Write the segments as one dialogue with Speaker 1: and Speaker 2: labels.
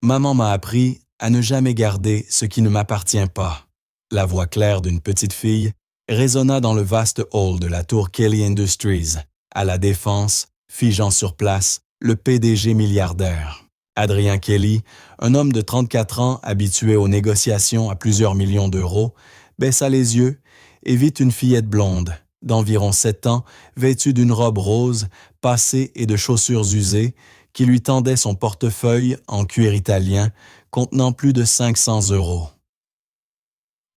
Speaker 1: Maman m'a appris à ne jamais garder ce qui ne m'appartient pas. La voix claire d'une petite fille résonna dans le vaste hall de la tour Kelly Industries, à la Défense, figeant sur place le PDG milliardaire. Adrien Kelly, un homme de 34 ans habitué aux négociations à plusieurs millions d'euros, baissa les yeux et vit une fillette blonde, d'environ 7 ans, vêtue d'une robe rose, passée et de chaussures usées, qui lui tendait son portefeuille en cuir italien contenant plus de 500 €.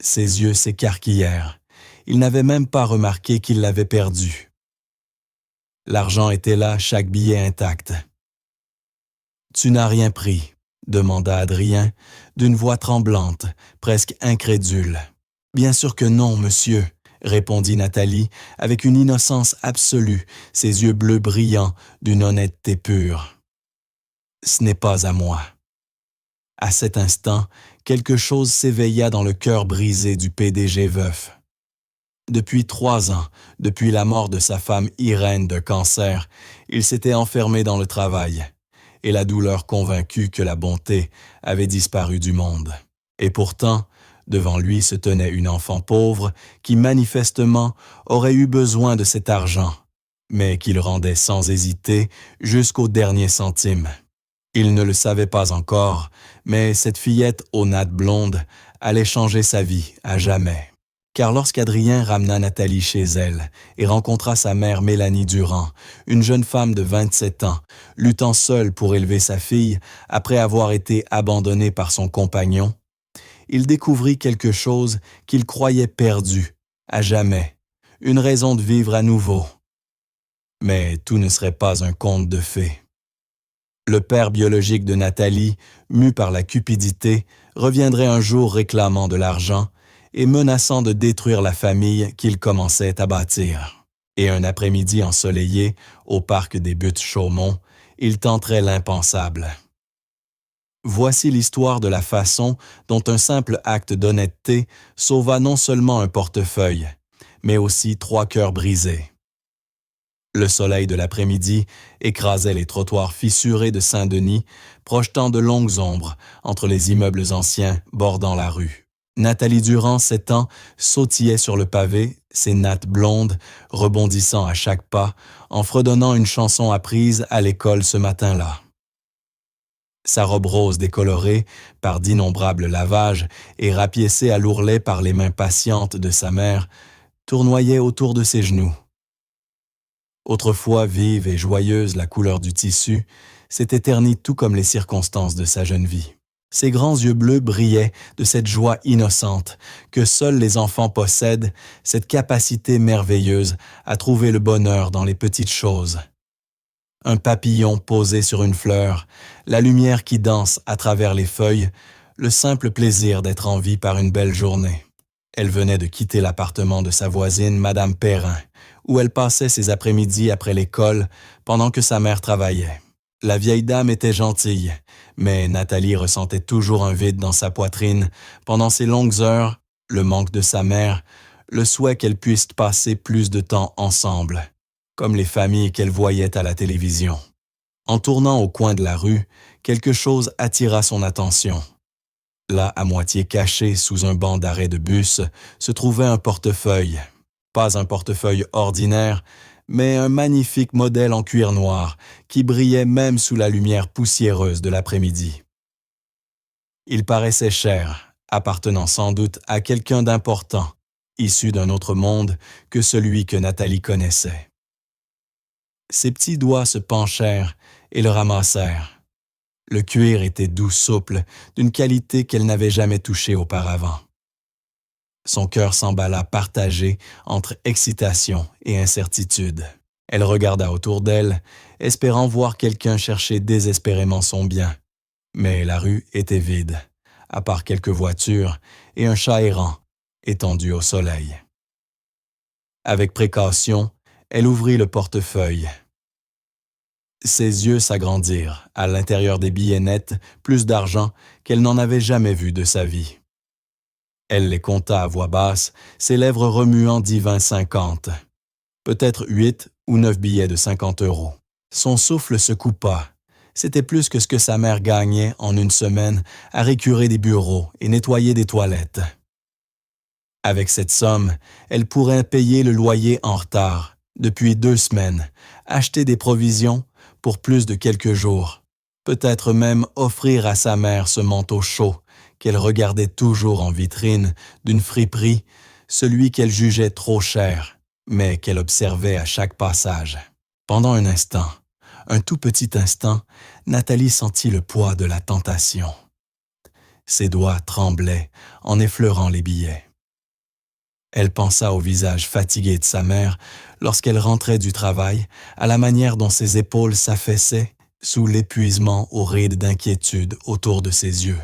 Speaker 1: Ses yeux s'écarquillèrent. Il n'avait même pas remarqué qu'il l'avait perdu. L'argent était là, chaque billet intact. « Tu n'as rien pris ?» demanda Adrien, d'une voix tremblante, presque incrédule. « Bien sûr que non, monsieur », répondit Nathalie, avec une innocence absolue, ses yeux bleus brillants d'une honnêteté pure. « Ce n'est pas à moi. » À cet instant, quelque chose s'éveilla dans le cœur brisé du PDG veuf. Depuis 3 ans, depuis la mort de sa femme Irène de cancer, il s'était enfermé dans le travail, et la douleur convaincue que la bonté avait disparu du monde. Et pourtant, devant lui se tenait une enfant pauvre qui manifestement aurait eu besoin de cet argent, mais qu'il rendait sans hésiter jusqu'au dernier centime. Il ne le savait pas encore, mais cette fillette aux nattes blondes allait changer sa vie à jamais. Car lorsqu'Adrien ramena Nathalie chez elle et rencontra sa mère Mélanie Durand, une jeune femme de 27 ans, luttant seule pour élever sa fille après avoir été abandonnée par son compagnon, il découvrit quelque chose qu'il croyait perdu, à jamais, une raison de vivre à nouveau. Mais tout ne serait pas un conte de fées. Le père biologique de Nathalie, mu par la cupidité, reviendrait un jour réclamant de l'argent et menaçant de détruire la famille qu'il commençait à bâtir. Et un après-midi ensoleillé, au parc des Buttes-Chaumont, il tenterait l'impensable. Voici l'histoire de la façon dont un simple acte d'honnêteté sauva non seulement un portefeuille, mais aussi 3 cœurs brisés. Le soleil de l'après-midi écrasait les trottoirs fissurés de Saint-Denis, projetant de longues ombres entre les immeubles anciens bordant la rue. Nathalie Durand, 7 ans, sautillait sur le pavé, ses nattes blondes rebondissant à chaque pas, en fredonnant une chanson apprise à l'école ce matin-là. Sa robe rose décolorée par d'innombrables lavages et rapiécée à l'ourlet par les mains patientes de sa mère, tournoyait autour de ses genoux. Autrefois vive et joyeuse, la couleur du tissu s'était ternie tout comme les circonstances de sa jeune vie. Ses grands yeux bleus brillaient de cette joie innocente que seuls les enfants possèdent, cette capacité merveilleuse à trouver le bonheur dans les petites choses. Un papillon posé sur une fleur, la lumière qui danse à travers les feuilles, le simple plaisir d'être en vie par une belle journée. Elle venait de quitter l'appartement de sa voisine, Madame Perrin, où elle passait ses après-midi après l'école pendant que sa mère travaillait. La vieille dame était gentille, mais Nathalie ressentait toujours un vide dans sa poitrine pendant ces longues heures, le manque de sa mère, le souhait qu'elles puissent passer plus de temps ensemble, comme les familles qu'elle voyait à la télévision. En tournant au coin de la rue, quelque chose attira son attention. Là, à moitié caché sous un banc d'arrêt de bus, se trouvait un portefeuille. Pas un portefeuille ordinaire, mais un magnifique modèle en cuir noir qui brillait même sous la lumière poussiéreuse de l'après-midi. Il paraissait cher, appartenant sans doute à quelqu'un d'important, issu d'un autre monde que celui que Nathalie connaissait. Ses petits doigts se penchèrent et le ramassèrent. Le cuir était doux, souple, d'une qualité qu'elle n'avait jamais touchée auparavant. Son cœur s'emballa partagé entre excitation et incertitude. Elle regarda autour d'elle, espérant voir quelqu'un chercher désespérément son bien. Mais la rue était vide, à part quelques voitures et un chat errant, étendu au soleil. Avec précaution, elle ouvrit le portefeuille. Ses yeux s'agrandirent, à l'intérieur des billets nets, plus d'argent qu'elle n'en avait jamais vu de sa vie. Elle les compta à voix basse, ses lèvres remuant divins 50. Peut-être 8 ou 9 billets de 50 €. Son souffle se coupa, C'était plus que ce que sa mère gagnait en une semaine à récurer des bureaux et nettoyer des toilettes. Avec cette somme, elle pourrait payer le loyer en retard depuis 2 semaines, acheter des provisions pour plus de quelques jours, peut-être même offrir à sa mère ce manteau chaud qu'elle regardait toujours en vitrine d'une friperie, celui qu'elle jugeait trop cher, mais qu'elle observait à chaque passage. Pendant un tout petit instant, Nathalie sentit le poids de la tentation. Ses doigts tremblaient en effleurant les billets. Elle pensa au visage fatigué de sa mère lorsqu'elle rentrait du travail, à la manière dont ses épaules s'affaissaient sous l'épuisement aux rides d'inquiétude autour de ses yeux.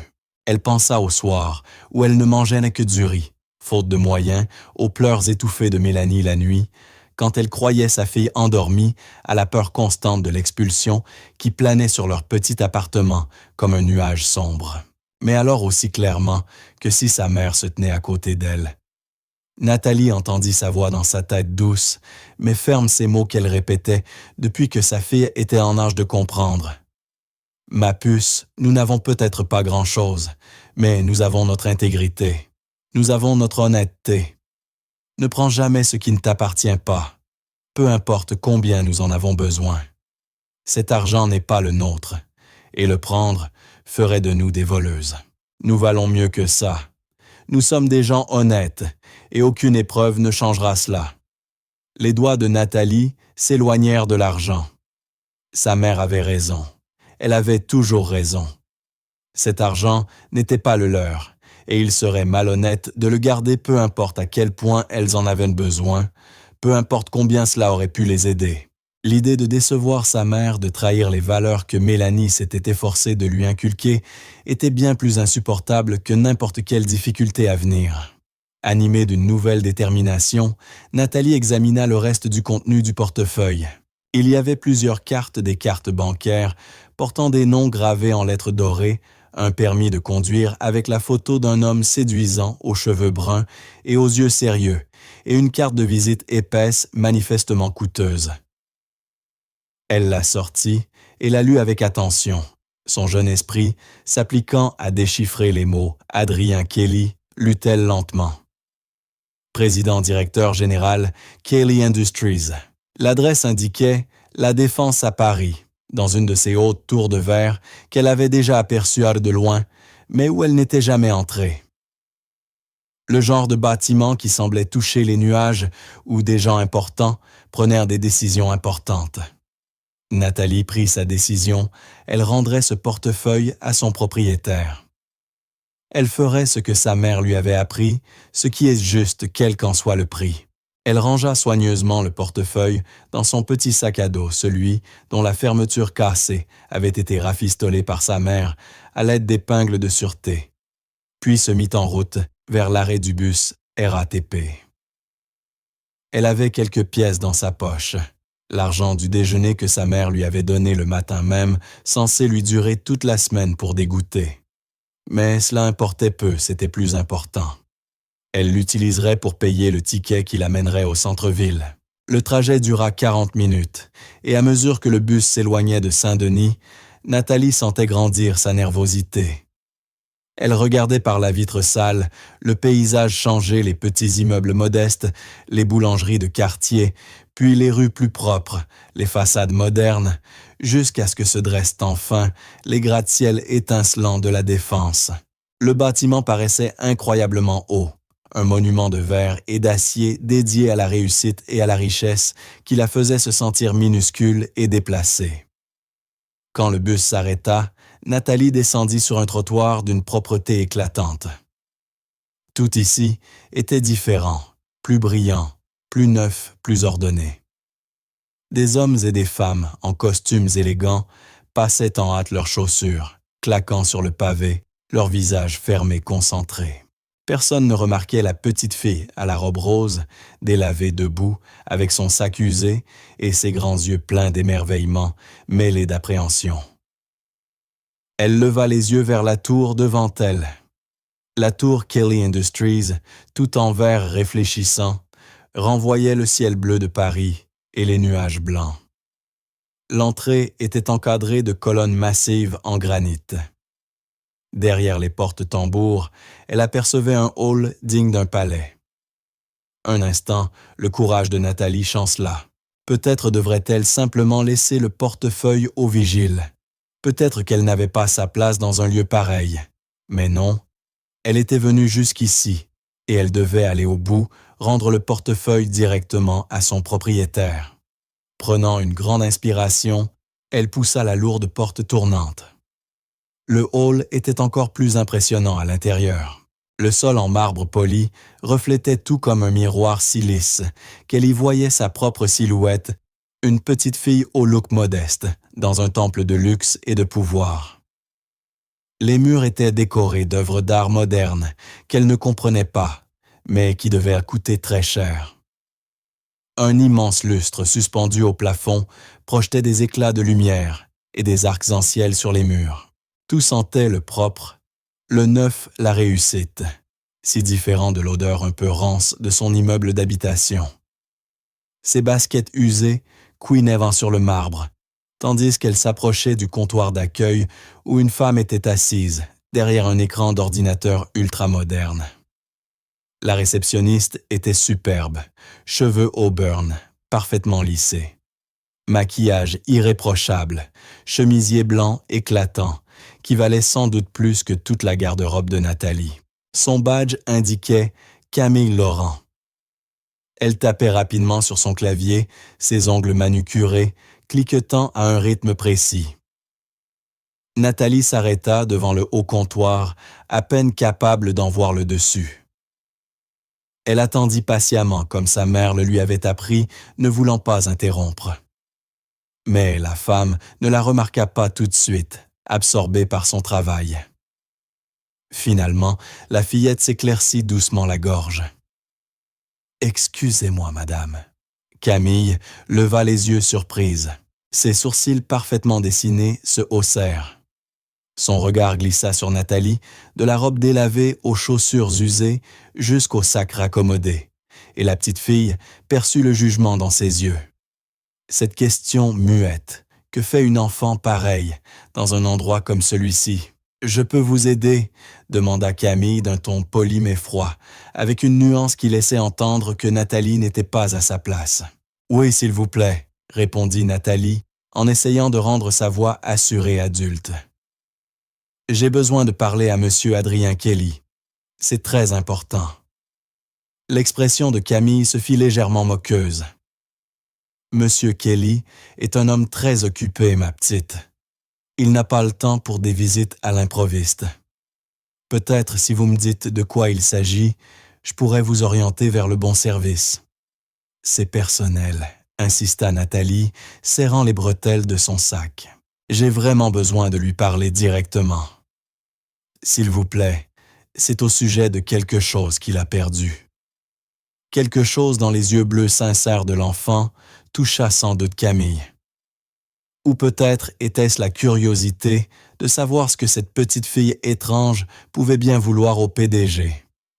Speaker 1: Elle pensa au soir où elle ne mangeait que du riz, faute de moyens, aux pleurs étouffés de Mélanie la nuit, quand elle croyait sa fille endormie à la peur constante de l'expulsion qui planait sur leur petit appartement comme un nuage sombre. Mais alors aussi clairement que si sa mère se tenait à côté d'elle. Nathalie entendit sa voix dans sa tête douce, mais ferme ces mots qu'elle répétait depuis que sa fille était en âge de comprendre. « Ma puce, nous n'avons peut-être pas grand-chose, mais nous avons notre intégrité. Nous avons notre honnêteté. Ne prends jamais ce qui ne t'appartient pas, peu importe combien nous en avons besoin. Cet argent n'est pas le nôtre, et le prendre ferait de nous des voleuses. Nous valons mieux que ça. Nous sommes des gens honnêtes, et aucune épreuve ne changera cela. » Les doigts de Nathalie s'éloignèrent de l'argent. Sa mère avait raison. Elle avait toujours raison. Cet argent n'était pas le leur, et il serait malhonnête de le garder peu importe à quel point elles en avaient besoin, peu importe combien cela aurait pu les aider. L'idée de décevoir sa mère, de trahir les valeurs que Mélanie s'était efforcée de lui inculquer, était bien plus insupportable que n'importe quelle difficulté à venir. Animée d'une nouvelle détermination, Nathalie examina le reste du contenu du portefeuille. Il y avait plusieurs cartes des cartes bancaires portant des noms gravés en lettres dorées, un permis de conduire avec la photo d'un homme séduisant aux cheveux bruns et aux yeux sérieux, et une carte de visite épaisse manifestement coûteuse. Elle la sortit et la lut avec attention, son jeune esprit s'appliquant à déchiffrer les mots « Adrien Kelly » lut-elle lentement. Président-directeur général, Kelly Industries. L'adresse indiquait « La Défense à Paris », dans une de ces hautes tours de verre qu'elle avait déjà aperçues de loin, mais où elle n'était jamais entrée. Le genre de bâtiment qui semblait toucher les nuages où des gens importants prenaient des décisions importantes. Nathalie prit sa décision, elle rendrait ce portefeuille à son propriétaire. Elle ferait ce que sa mère lui avait appris, ce qui est juste quel qu'en soit le prix. Elle rangea soigneusement le portefeuille dans son petit sac à dos, celui dont la fermeture cassée avait été rafistolée par sa mère à l'aide d'épingles de sûreté, puis se mit en route vers l'arrêt du bus RATP. Elle avait quelques pièces dans sa poche. L'argent du déjeuner que sa mère lui avait donné le matin même, censé lui durer toute la semaine pour dégoûter. Mais cela importait peu, c'était plus important. Elle l'utiliserait pour payer le ticket qui l'amènerait au centre-ville. Le trajet dura 40 minutes, et à mesure que le bus s'éloignait de Saint-Denis, Nathalie sentait grandir sa nervosité. Elle regardait par la vitre sale le paysage changer, les petits immeubles modestes, les boulangeries de quartier, puis les rues plus propres, les façades modernes, jusqu'à ce que se dressent enfin les gratte-ciels étincelants de la Défense. Le bâtiment paraissait incroyablement haut, un monument de verre et d'acier dédié à la réussite et à la richesse qui la faisait se sentir minuscule et déplacée. Quand le bus s'arrêta, Nathalie descendit sur un trottoir d'une propreté éclatante. Tout ici était différent, plus brillant, plus neuf, plus ordonné. Des hommes et des femmes en costumes élégants passaient en hâte leurs chaussures, claquant sur le pavé, leurs visages fermés concentrés. Personne ne remarquait la petite fille à la robe rose, délavée debout, avec son sac usé et ses grands yeux pleins d'émerveillement, mêlés d'appréhension. Elle leva les yeux vers la tour devant elle. La tour Kelly Industries, tout en verre réfléchissant, renvoyait le ciel bleu de Paris et les nuages blancs. L'entrée était encadrée de colonnes massives en granit. Derrière les portes tambours, elle apercevait un hall digne d'un palais. Un instant, le courage de Nathalie chancela. Peut-être devrait-elle simplement laisser le portefeuille au vigile. Peut-être qu'elle n'avait pas sa place dans un lieu pareil. Mais non, elle était venue jusqu'ici, et elle devait aller au bout, rendre le portefeuille directement à son propriétaire. Prenant une grande inspiration, elle poussa la lourde porte tournante. Le hall était encore plus impressionnant à l'intérieur. Le sol en marbre poli reflétait tout comme un miroir si lisse qu'elle y voyait sa propre silhouette, une petite fille au look modeste, dans un temple de luxe et de pouvoir. Les murs étaient décorés d'œuvres d'art modernes qu'elle ne comprenait pas, mais qui devaient coûter très cher. Un immense lustre suspendu au plafond projetait des éclats de lumière et des arcs-en-ciel sur les murs. Tout sentait le propre, le neuf la réussite, si différent de l'odeur un peu rance de son immeuble d'habitation. Ses baskets usées couinaient sur le marbre, tandis qu'elle s'approchait du comptoir d'accueil où une femme était assise derrière un écran d'ordinateur ultramoderne. La réceptionniste était superbe, cheveux auburn, parfaitement lissés. Maquillage irréprochable, chemisier blanc éclatant, qui valait sans doute plus que toute la garde-robe de Nathalie. Son badge indiquait « Camille Laurent ». Elle tapait rapidement sur son clavier, ses ongles manucurés, cliquetant à un rythme précis. Nathalie s'arrêta devant le haut comptoir, à peine capable d'en voir le dessus. Elle attendit patiemment comme sa mère le lui avait appris, ne voulant pas interrompre. Mais la femme ne la remarqua pas tout de suite, absorbée par son travail. Finalement, la fillette s'éclaircit doucement la gorge. « Excusez-moi, madame. » Camille leva les yeux surprise. Ses sourcils parfaitement dessinés se haussèrent. Son regard glissa sur Nathalie, de la robe délavée aux chaussures usées jusqu'au sac raccommodé, et la petite fille perçut le jugement dans ses yeux. Cette question muette, que fait une enfant pareille dans un endroit comme celui-ci? « Je peux vous aider ?» demanda Camille d'un ton poli mais froid, avec une nuance qui laissait entendre que Nathalie n'était pas à sa place. « Oui, s'il vous plaît », répondit Nathalie, en essayant de rendre sa voix assurée adulte. « J'ai besoin de parler à Monsieur Adrien Kelly. C'est très important. » L'expression de Camille se fit légèrement moqueuse. « Monsieur Kelly est un homme très occupé, ma petite. Il n'a pas le temps pour des visites à l'improviste. Peut-être si vous me dites de quoi il s'agit, je pourrais vous orienter vers le bon service. » « C'est personnel, » insista Nathalie, serrant les bretelles de son sac. « J'ai vraiment besoin de lui parler directement. » « S'il vous plaît, c'est au sujet de quelque chose qu'il a perdu. » Quelque chose dans les yeux bleus sincères de l'enfant toucha sans doute Camille. Ou peut-être était-ce la curiosité de savoir ce que cette petite fille étrange pouvait bien vouloir au PDG.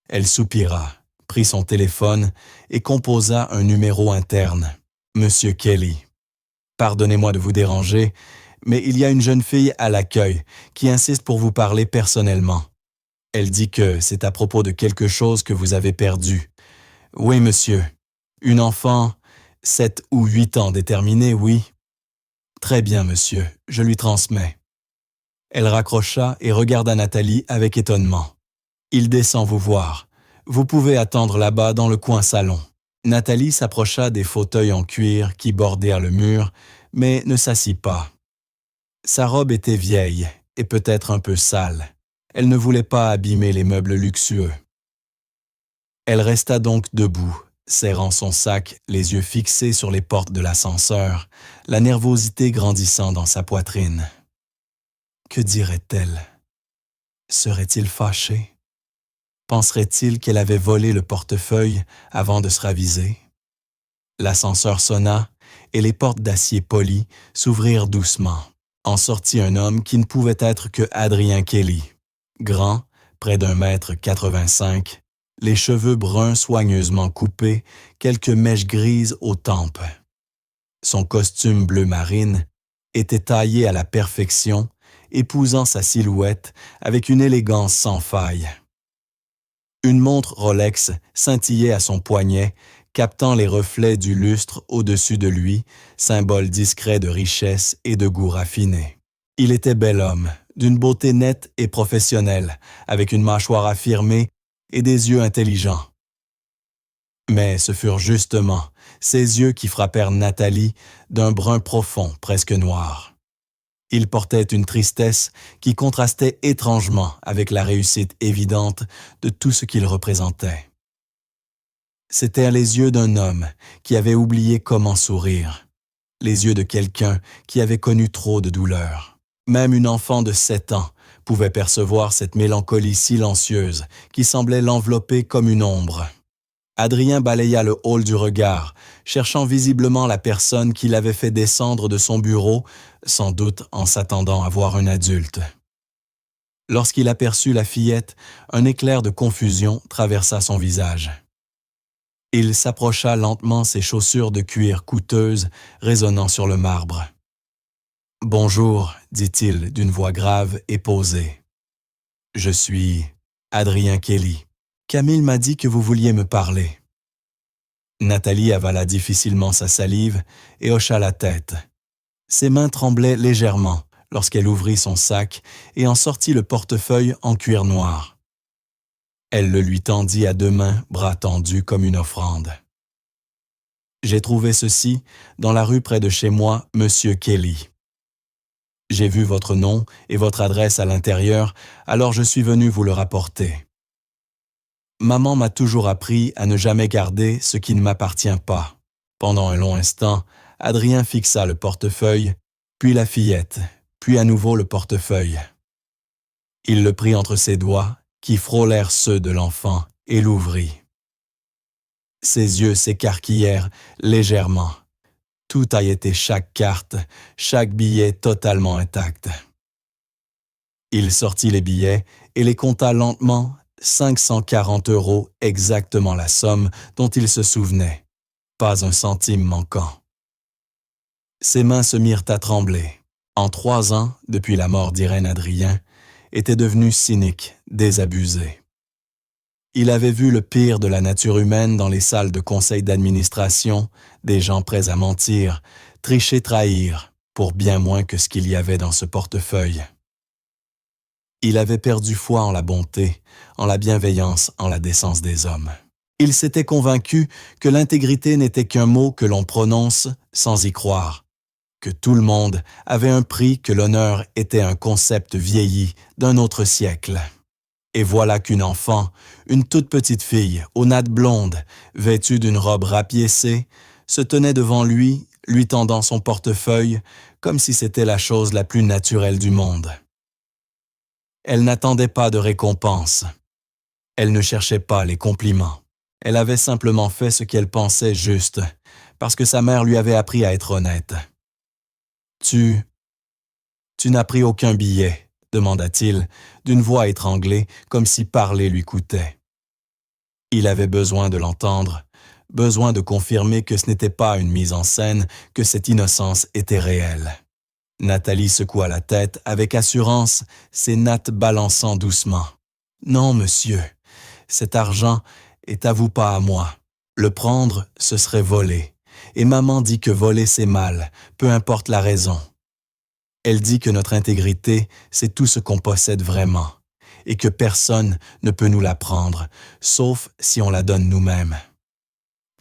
Speaker 1: Elle soupira, prit son téléphone et composa un numéro interne. « Monsieur Kelly, pardonnez-moi de vous déranger, mais il y a une jeune fille à l'accueil qui insiste pour vous parler personnellement. Elle dit que c'est à propos de quelque chose que vous avez perdu. Oui, monsieur. Une enfant, 7 ou 8 ans déterminée, oui. Très bien, monsieur, je lui transmets. » Elle raccrocha et regarda Nathalie avec étonnement. « Il descend vous voir. Vous pouvez attendre là-bas dans le coin salon. » Nathalie s'approcha des fauteuils en cuir qui bordèrent le mur, mais ne s'assit pas. Sa robe était vieille et peut-être un peu sale. Elle ne voulait pas abîmer les meubles luxueux. Elle resta donc debout, serrant son sac, les yeux fixés sur les portes de l'ascenseur, la nervosité grandissant dans sa poitrine. Que dirait-elle? Serait-il fâché? Penserait-il qu'elle avait volé le portefeuille avant de se raviser? L'ascenseur sonna et les portes d'acier poli s'ouvrirent doucement. En sortit un homme qui ne pouvait être que Adrien Kelly. Grand, près d'1,85 m, les cheveux bruns soigneusement coupés, quelques mèches grises aux tempes. Son costume bleu marine était taillée à la perfection, épousant sa silhouette avec une élégance sans faille. Une montre Rolex scintillait à son poignet, captant les reflets du lustre au-dessus de lui, symbole discret de richesse et de goût raffiné. Il était bel homme, d'une beauté nette et professionnelle, avec une mâchoire affirmée et des yeux intelligents. Mais ce furent justement ces yeux qui frappèrent Nathalie d'un brun profond, presque noir. Ils portaient une tristesse qui contrastait étrangement avec la réussite évidente de tout ce qu'ils représentaient. C'étaient les yeux d'un homme qui avait oublié comment sourire, les yeux de quelqu'un qui avait connu trop de douleur. Même une enfant de 7 ans pouvait percevoir cette mélancolie silencieuse qui semblait l'envelopper comme une ombre. Adrien balaya le hall du regard, cherchant visiblement la personne qui l'avait fait descendre de son bureau, sans doute en s'attendant à voir un adulte. Lorsqu'il aperçut la fillette, un éclair de confusion traversa son visage. Il s'approcha lentement, ses chaussures de cuir coûteuses résonnant sur le marbre. « Bonjour, dit-il d'une voix grave et posée. « Je suis Adrien Kelly. Camille m'a dit que vous vouliez me parler. » Nathalie avala difficilement sa salive et hocha la tête. Ses mains tremblaient légèrement lorsqu'elle ouvrit son sac et en sortit le portefeuille en cuir noir. Elle le lui tendit à 2 mains, bras tendus comme une offrande. « J'ai trouvé ceci dans la rue près de chez moi, Monsieur Kelly. J'ai vu votre nom et votre adresse à l'intérieur, alors je suis venu vous le rapporter. Maman m'a toujours appris à ne jamais garder ce qui ne m'appartient pas. » Pendant un long instant, Adrien fixa le portefeuille, puis la fillette, puis à nouveau le portefeuille. Il le prit entre ses doigts, qui frôlèrent ceux de l'enfant, et l'ouvrit. Ses yeux s'écarquillèrent légèrement. Tout taillait chaque carte, chaque billet totalement intact. Il sortit les billets et les compta lentement, 540 €, exactement la somme dont il se souvenait. Pas un centime manquant. Ses mains se mirent à trembler. En 3 ans, depuis la mort d'Irène Adrien, était devenu cynique, désabusé. Il avait vu le pire de la nature humaine dans les salles de conseil d'administration, des gens prêts à mentir, tricher, trahir, pour bien moins que ce qu'il y avait dans ce portefeuille. Il avait perdu foi en la bonté, en la bienveillance, en la décence des hommes. Il s'était convaincu que l'intégrité n'était qu'un mot que l'on prononce sans y croire, que tout le monde avait un prix, que l'honneur était un concept vieilli d'un autre siècle. Et voilà qu'une enfant, une toute petite fille, aux nattes blondes, vêtue d'une robe rapiécée, se tenait devant lui, lui tendant son portefeuille, comme si c'était la chose la plus naturelle du monde. Elle n'attendait pas de récompense. Elle ne cherchait pas les compliments. Elle avait simplement fait ce qu'elle pensait juste, parce que sa mère lui avait appris à être honnête. « Tu n'as pris aucun billet ?» demanda-t-il, d'une voix étranglée, comme si parler lui coûtait. Il avait besoin de l'entendre, besoin de confirmer que ce n'était pas une mise en scène, que cette innocence était réelle. Nathalie secoua la tête avec assurance, ses nattes balançant doucement. « Non, monsieur, cet argent est à vous, pas à moi. Le prendre, ce serait voler. Et maman dit que voler, c'est mal, peu importe la raison. Elle dit que notre intégrité, c'est tout ce qu'on possède vraiment, et que personne ne peut nous la prendre, sauf si on la donne nous-mêmes. »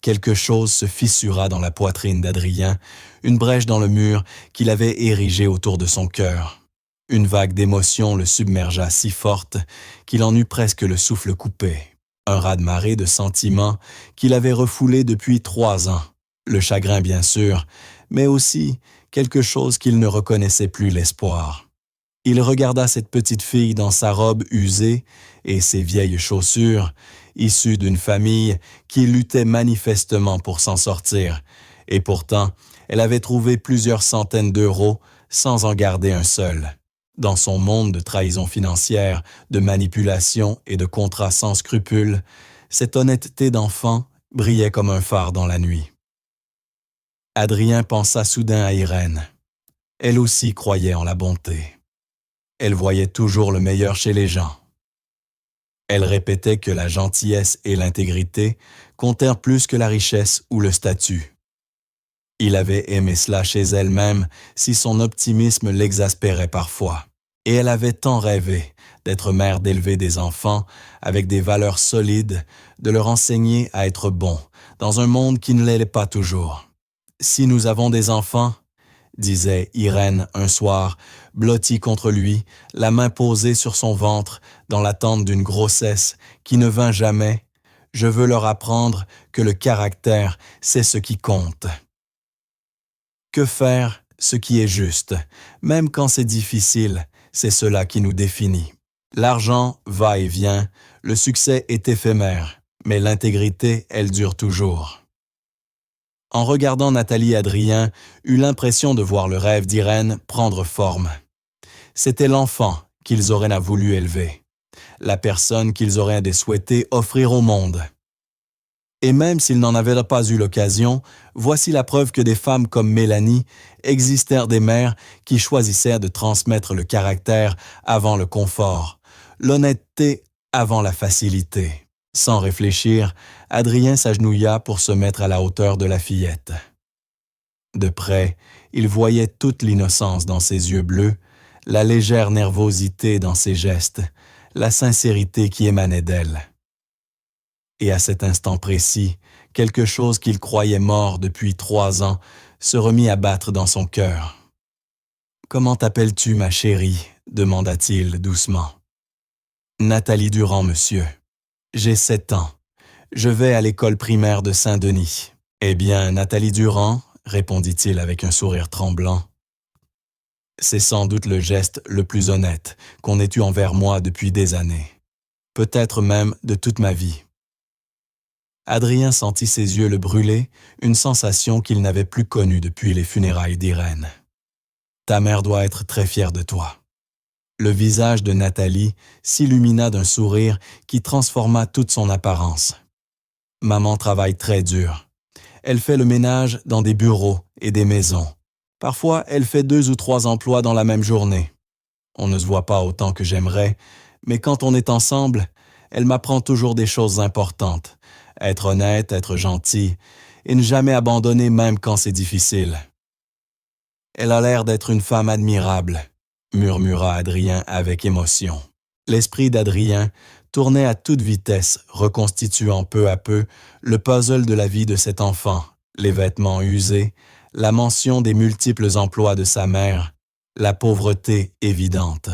Speaker 1: Quelque chose se fissura dans la poitrine d'Adrien, une brèche dans le mur qu'il avait érigé autour de son cœur. Une vague d'émotion le submergea si forte qu'il en eut presque le souffle coupé. Un raz-de-marée de sentiments qu'il avait refoulés depuis 3 ans. Le chagrin, bien sûr, mais aussi quelque chose qu'il ne reconnaissait plus, l'espoir. Il regarda cette petite fille dans sa robe usée et ses vieilles chaussures, issue d'une famille qui luttait manifestement pour s'en sortir, et pourtant, elle avait trouvé plusieurs centaines d'euros sans en garder un seul. Dans son monde de trahison financière, de manipulation et de contrats sans scrupules, cette honnêteté d'enfant brillait comme un phare dans la nuit. Adrien pensa soudain à Irène. Elle aussi croyait en la bonté. Elle voyait toujours le meilleur chez les gens. Elle répétait que la gentillesse et l'intégrité comptèrent plus que la richesse ou le statut. Il avait aimé cela chez elle-même si son optimisme l'exaspérait parfois. Et elle avait tant rêvé d'être mère, d'élever des enfants avec des valeurs solides, de leur enseigner à être bons dans un monde qui ne l'est pas toujours. Si nous avons des enfants, disait Irène un soir, blottie contre lui, la main posée sur son ventre dans l'attente d'une grossesse qui ne vint jamais, je veux leur apprendre que le caractère, c'est ce qui compte. Que faire? Ce qui est juste, même quand c'est difficile, c'est cela qui nous définit. L'argent va et vient, le succès est éphémère, mais l'intégrité, elle dure toujours. En regardant Nathalie, Adrien eut l'impression de voir le rêve d'Irène prendre forme. C'était l'enfant qu'ils auraient voulu élever, la personne qu'ils auraient souhaité offrir au monde. Et même s'ils n'en avaient pas eu l'occasion, voici la preuve que des femmes comme Mélanie existèrent des mères qui choisissèrent de transmettre le caractère avant le confort, l'honnêteté avant la facilité. Sans réfléchir, Adrien s'agenouilla pour se mettre à la hauteur de la fillette. De près, il voyait toute l'innocence dans ses yeux bleus, la légère nervosité dans ses gestes, la sincérité qui émanait d'elle. Et à cet instant précis, quelque chose qu'il croyait mort depuis 3 ans se remit à battre dans son cœur. « Comment t'appelles-tu, ma chérie ?» demanda-t-il doucement. « Nathalie Durand, monsieur. J'ai 7 ans. Je vais à l'école primaire de Saint-Denis. »« Eh bien, Nathalie Durand, » répondit-il avec un sourire tremblant. « C'est sans doute le geste le plus honnête qu'on ait eu envers moi depuis des années. Peut-être même de toute ma vie. » Adrien sentit ses yeux le brûler, une sensation qu'il n'avait plus connue depuis les funérailles d'Irène. « Ta mère doit être très fière de toi. » Le visage de Nathalie s'illumina d'un sourire qui transforma toute son apparence. « Maman travaille très dur. Elle fait le ménage dans des bureaux et des maisons. Parfois, elle fait 2 ou 3 emplois dans la même journée. On ne se voit pas autant que j'aimerais, mais quand on est ensemble, elle m'apprend toujours des choses importantes. Être honnête, être gentil, et ne jamais abandonner même quand c'est difficile. Elle a l'air d'être une femme admirable, murmura Adrien avec émotion. L'esprit d'Adrien tournait à toute vitesse, reconstituant peu à peu le puzzle de la vie de cet enfant, les vêtements usés, la mention des multiples emplois de sa mère, la pauvreté évidente.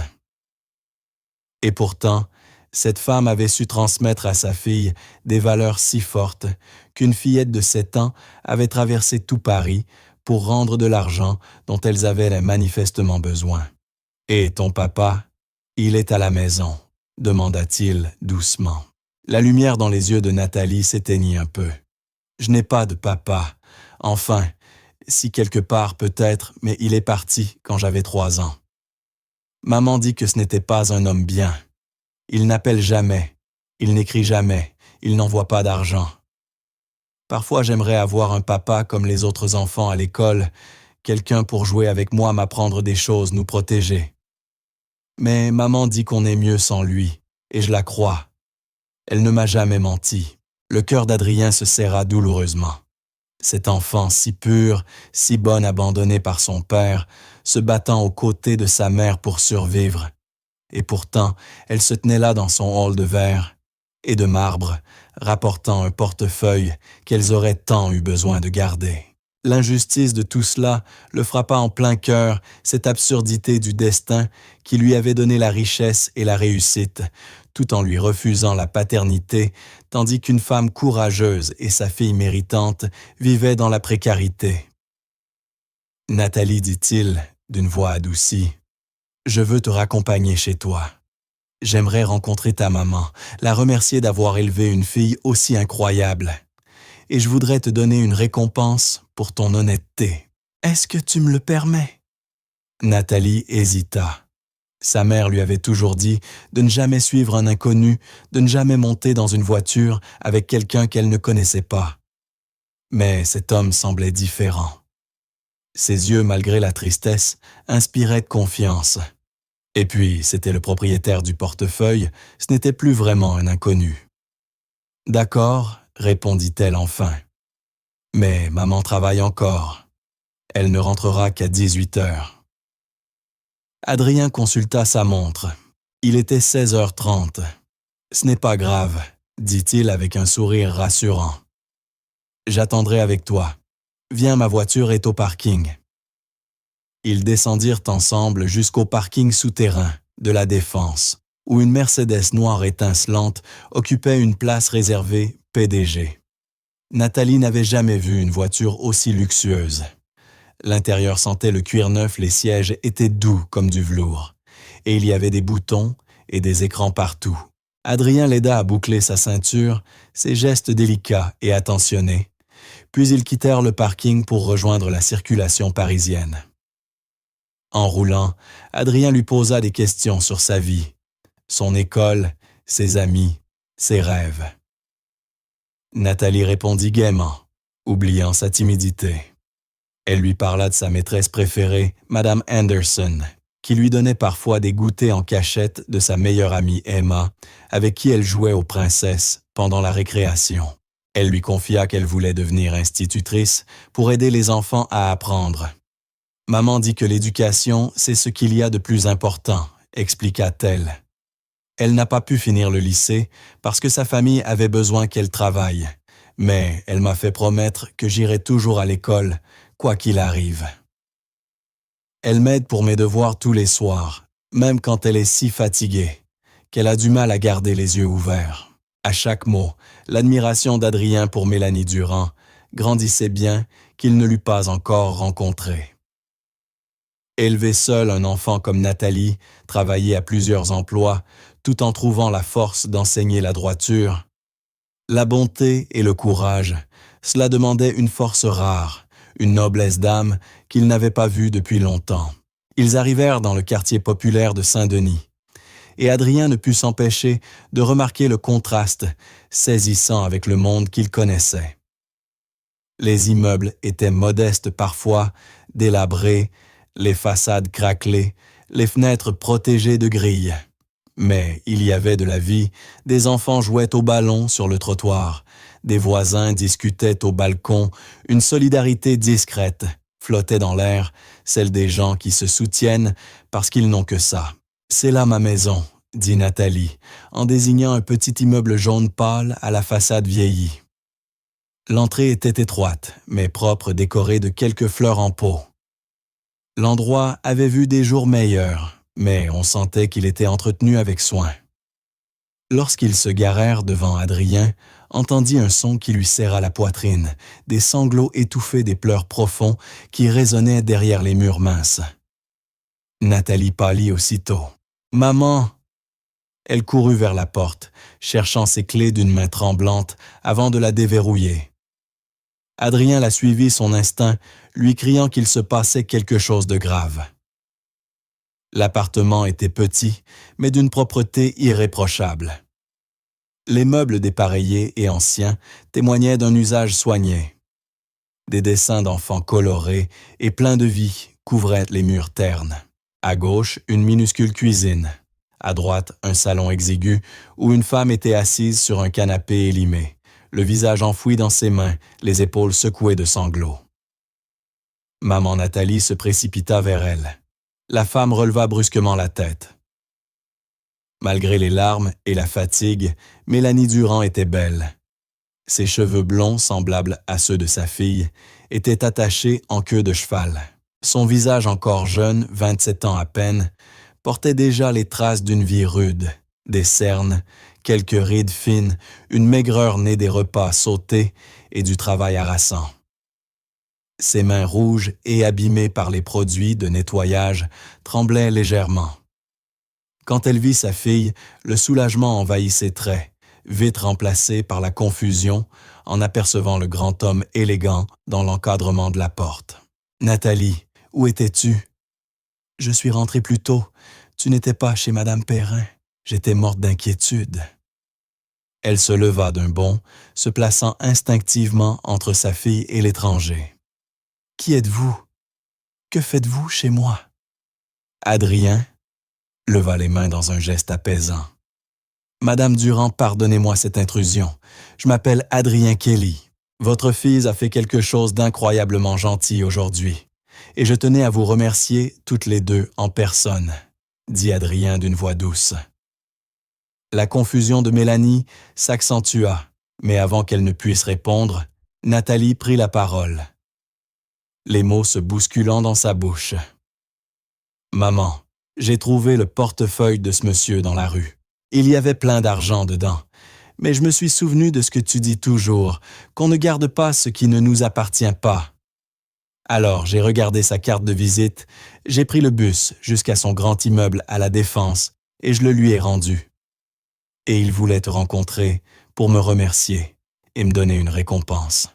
Speaker 1: Et pourtant, cette femme avait su transmettre à sa fille des valeurs si fortes qu'une fillette de 7 ans avait traversé tout Paris pour rendre de l'argent dont elles avaient manifestement besoin. « Et ton papa, il est à la maison ?» demanda-t-il doucement. La lumière dans les yeux de Nathalie s'éteignit un peu. « Je n'ai pas de papa. Enfin, si quelque part peut-être, mais il est parti quand j'avais 3 ans. Maman dit que ce n'était pas un homme bien. Il n'appelle jamais, il n'écrit jamais, il n'envoie pas d'argent. Parfois j'aimerais avoir un papa comme les autres enfants à l'école, quelqu'un pour jouer avec moi, m'apprendre des choses, nous protéger. Mais maman dit qu'on est mieux sans lui, et je la crois. Elle ne m'a jamais menti. » Le cœur d'Adrien se serra douloureusement. Cet enfant si pur, si bonne abandonnée par son père, se battant aux côtés de sa mère pour survivre. Et pourtant, elle se tenait là dans son hall de verre et de marbre, rapportant un portefeuille qu'elles auraient tant eu besoin de garder. L'injustice de tout cela le frappa en plein cœur, cette absurdité du destin qui lui avait donné la richesse et la réussite, tout en lui refusant la paternité, tandis qu'une femme courageuse et sa fille méritante vivaient dans la précarité. « Nathalie, dit-il, d'une voix adoucie, je veux te raccompagner chez toi. J'aimerais rencontrer ta maman, la remercier d'avoir élevé une fille aussi incroyable. Et je voudrais te donner une récompense pour ton honnêteté. Est-ce que tu me le permets ?» Nathalie hésita. Sa mère lui avait toujours dit de ne jamais suivre un inconnu, de ne jamais monter dans une voiture avec quelqu'un qu'elle ne connaissait pas. Mais cet homme semblait différent. Ses yeux, malgré la tristesse, inspiraient confiance. Et puis, c'était le propriétaire du portefeuille, ce n'était plus vraiment un inconnu. « D'accord, répondit-elle enfin. Mais maman travaille encore. Elle ne rentrera qu'à 18 heures. Adrien consulta sa montre. Il était 16h30. « Ce n'est pas grave, dit-il avec un sourire rassurant. J'attendrai avec toi. Viens, ma voiture est au parking. » Ils descendirent ensemble jusqu'au parking souterrain de la Défense, où une Mercedes noire étincelante occupait une place réservée PDG. Nathalie n'avait jamais vu une voiture aussi luxueuse. L'intérieur sentait le cuir neuf, les sièges étaient doux comme du velours, et il y avait des boutons et des écrans partout. Adrien l'aida à boucler sa ceinture, ses gestes délicats et attentionnés, puis ils quittèrent le parking pour rejoindre la circulation parisienne. En roulant, Adrien lui posa des questions sur sa vie, son école, ses amis, ses rêves. Nathalie répondit gaiement, oubliant sa timidité. Elle lui parla de sa maîtresse préférée, Madame Anderson, qui lui donnait parfois des goûters en cachette de sa meilleure amie Emma, avec qui elle jouait aux princesses pendant la récréation. Elle lui confia qu'elle voulait devenir institutrice pour aider les enfants à apprendre. « Maman dit que l'éducation, c'est ce qu'il y a de plus important », expliqua-t-elle. Elle n'a pas pu finir le lycée parce que sa famille avait besoin qu'elle travaille, mais elle m'a fait promettre que j'irai toujours à l'école, quoi qu'il arrive. Elle m'aide pour mes devoirs tous les soirs, même quand elle est si fatiguée, qu'elle a du mal à garder les yeux ouverts. À chaque mot, l'admiration d'Adrien pour Mélanie Durand grandissait bien qu'il ne l'eût pas encore rencontrée. Élever seul un enfant comme Nathalie, travailler à plusieurs emplois, tout en trouvant la force d'enseigner la droiture, la bonté et le courage, cela demandait une force rare, une noblesse d'âme qu'il n'avait pas vue depuis longtemps. Ils arrivèrent dans le quartier populaire de Saint-Denis, et Adrien ne put s'empêcher de remarquer le contraste saisissant avec le monde qu'il connaissait. Les immeubles étaient modestes parfois, délabrés, les façades craquelées, les fenêtres protégées de grilles. Mais il y avait de la vie, des enfants jouaient au ballon sur le trottoir, des voisins discutaient au balcon, une solidarité discrète flottait dans l'air, celle des gens qui se soutiennent parce qu'ils n'ont que ça. « C'est là ma maison », dit Nathalie, en désignant un petit immeuble jaune pâle à la façade vieillie. L'entrée était étroite, mais propre, décorée de quelques fleurs en pot. L'endroit avait vu des jours meilleurs, mais on sentait qu'il était entretenu avec soin. Lorsqu'ils se garèrent devant Adrien, entendit un son qui lui serra la poitrine, des sanglots étouffés, des pleurs profonds qui résonnaient derrière les murs minces. Nathalie pâlit aussitôt. « Maman !» Elle courut vers la porte, cherchant ses clés d'une main tremblante avant de la déverrouiller. Adrien la suivit son instinct, lui criant qu'il se passait quelque chose de grave. L'appartement était petit, mais d'une propreté irréprochable. Les meubles dépareillés et anciens témoignaient d'un usage soigné. Des dessins d'enfants colorés et pleins de vie couvraient les murs ternes. À gauche, une minuscule cuisine. À droite, un salon exigu où une femme était assise sur un canapé élimé, le visage enfoui dans ses mains, les épaules secouées de sanglots. Maman Nathalie se précipita vers elle. La femme releva brusquement la tête. Malgré les larmes et la fatigue, Mélanie Durand était belle. Ses cheveux blonds, semblables à ceux de sa fille, étaient attachés en queue de cheval. Son visage encore jeune, 27 ans à peine, portait déjà les traces d'une vie rude, des cernes, quelques rides fines, une maigreur née des repas sautés et du travail harassant. Ses mains rouges et abîmées par les produits de nettoyage tremblaient légèrement. Quand elle vit sa fille, le soulagement envahit ses traits, vite remplacé par la confusion en apercevant le grand homme élégant dans l'encadrement de la porte. « Nathalie, où étais-tu? »« Je suis rentrée plus tôt. Tu n'étais pas chez Madame Perrin. J'étais morte d'inquiétude. » Elle se leva d'un bond, se plaçant instinctivement entre sa fille et l'étranger. « Qui êtes-vous? » Que faites-vous chez moi? Adrien leva les mains dans un geste apaisant. Madame Durand, pardonnez-moi cette intrusion. Je m'appelle Adrien Kelly. Votre fille a fait quelque chose d'incroyablement gentil aujourd'hui. Et je tenais à vous remercier toutes les deux en personne, dit Adrien d'une voix douce. La confusion de Mélanie s'accentua, mais avant qu'elle ne puisse répondre, Nathalie prit la parole, les mots se bousculant dans sa bouche. « Maman, j'ai trouvé le portefeuille de ce monsieur dans la rue. Il y avait plein d'argent dedans, mais je me suis souvenu de ce que tu dis toujours, qu'on ne garde pas ce qui ne nous appartient pas. Alors, j'ai regardé sa carte de visite, j'ai pris le bus jusqu'à son grand immeuble à La Défense et je le lui ai rendu. Et il voulait te rencontrer pour me remercier et me donner une récompense. »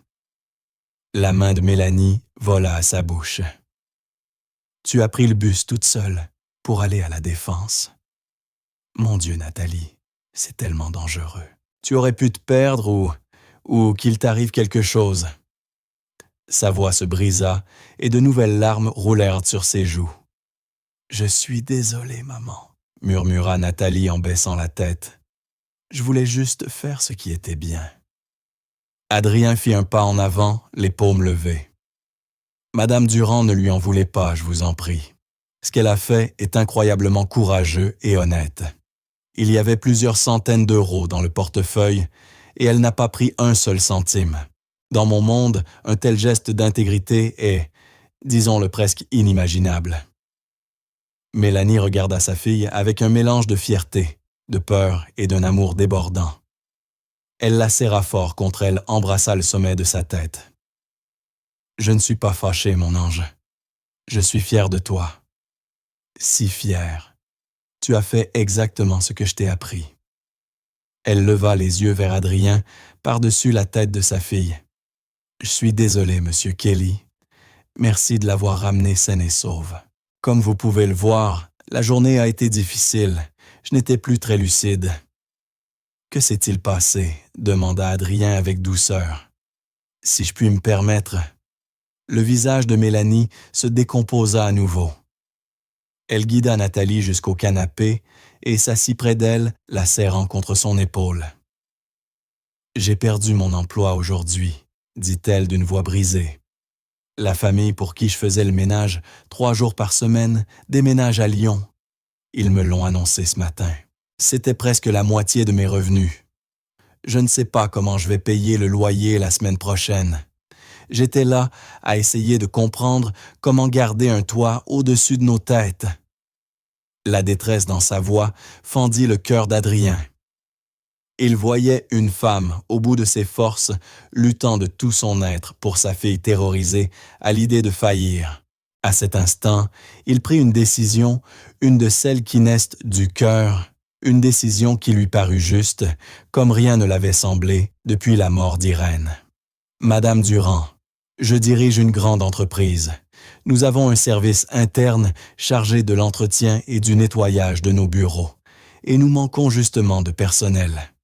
Speaker 1: La main de Mélanie vola à sa bouche. « Tu as pris le bus toute seule pour aller à La Défense. Mon Dieu, Nathalie, c'est tellement dangereux. Tu aurais pu te perdre ou qu'il t'arrive quelque chose. » Sa voix se brisa et de nouvelles larmes roulèrent sur ses joues. « Je suis désolée, maman, » murmura Nathalie en baissant la tête. « Je voulais juste faire ce qui était bien. » Adrien fit un pas en avant, les paumes levées. « Madame Durand ne lui en voulait pas, je vous en prie. Ce qu'elle a fait est incroyablement courageux et honnête. Il y avait plusieurs centaines d'euros dans le portefeuille et elle n'a pas pris un seul centime. Dans mon monde, un tel geste d'intégrité est, disons-le, presque inimaginable. » Mélanie regarda sa fille avec un mélange de fierté, de peur et d'un amour débordant. Elle la serra fort contre elle, embrassa le sommet de sa tête. « Je ne suis pas fâché, mon ange. Je suis fier de toi. Si fier. Tu as fait exactement ce que je t'ai appris. » Elle leva les yeux vers Adrien, par-dessus la tête de sa fille. « Je suis désolé, monsieur Kelly. Merci de l'avoir ramenée saine et sauve. Comme vous pouvez le voir, la journée a été difficile. Je n'étais plus très lucide. »« Que s'est-il passé? » demanda Adrien avec douceur. « Si je puis me permettre. » Le visage de Mélanie se décomposa à nouveau. Elle guida Nathalie jusqu'au canapé et s'assit près d'elle, la serrant contre son épaule. « J'ai perdu mon emploi aujourd'hui, » dit-elle d'une voix brisée. « La famille pour qui je faisais le ménage 3 jours par semaine déménage à Lyon. Ils me l'ont annoncé ce matin. C'était presque la moitié de mes revenus. Je ne sais pas comment je vais payer le loyer la semaine prochaine. J'étais là à essayer de comprendre comment garder un toit au-dessus de nos têtes. » La détresse dans sa voix fendit le cœur d'Adrien. Il voyait une femme, au bout de ses forces, luttant de tout son être pour sa fille terrorisée à l'idée de faillir. À cet instant, il prit une décision, une de celles qui naissent du cœur, une décision qui lui parut juste, comme rien ne l'avait semblé depuis la mort d'Irène. « Madame Durand, je dirige une grande entreprise. Nous avons un service interne chargé de l'entretien et du nettoyage de nos bureaux, et nous manquons justement de personnel.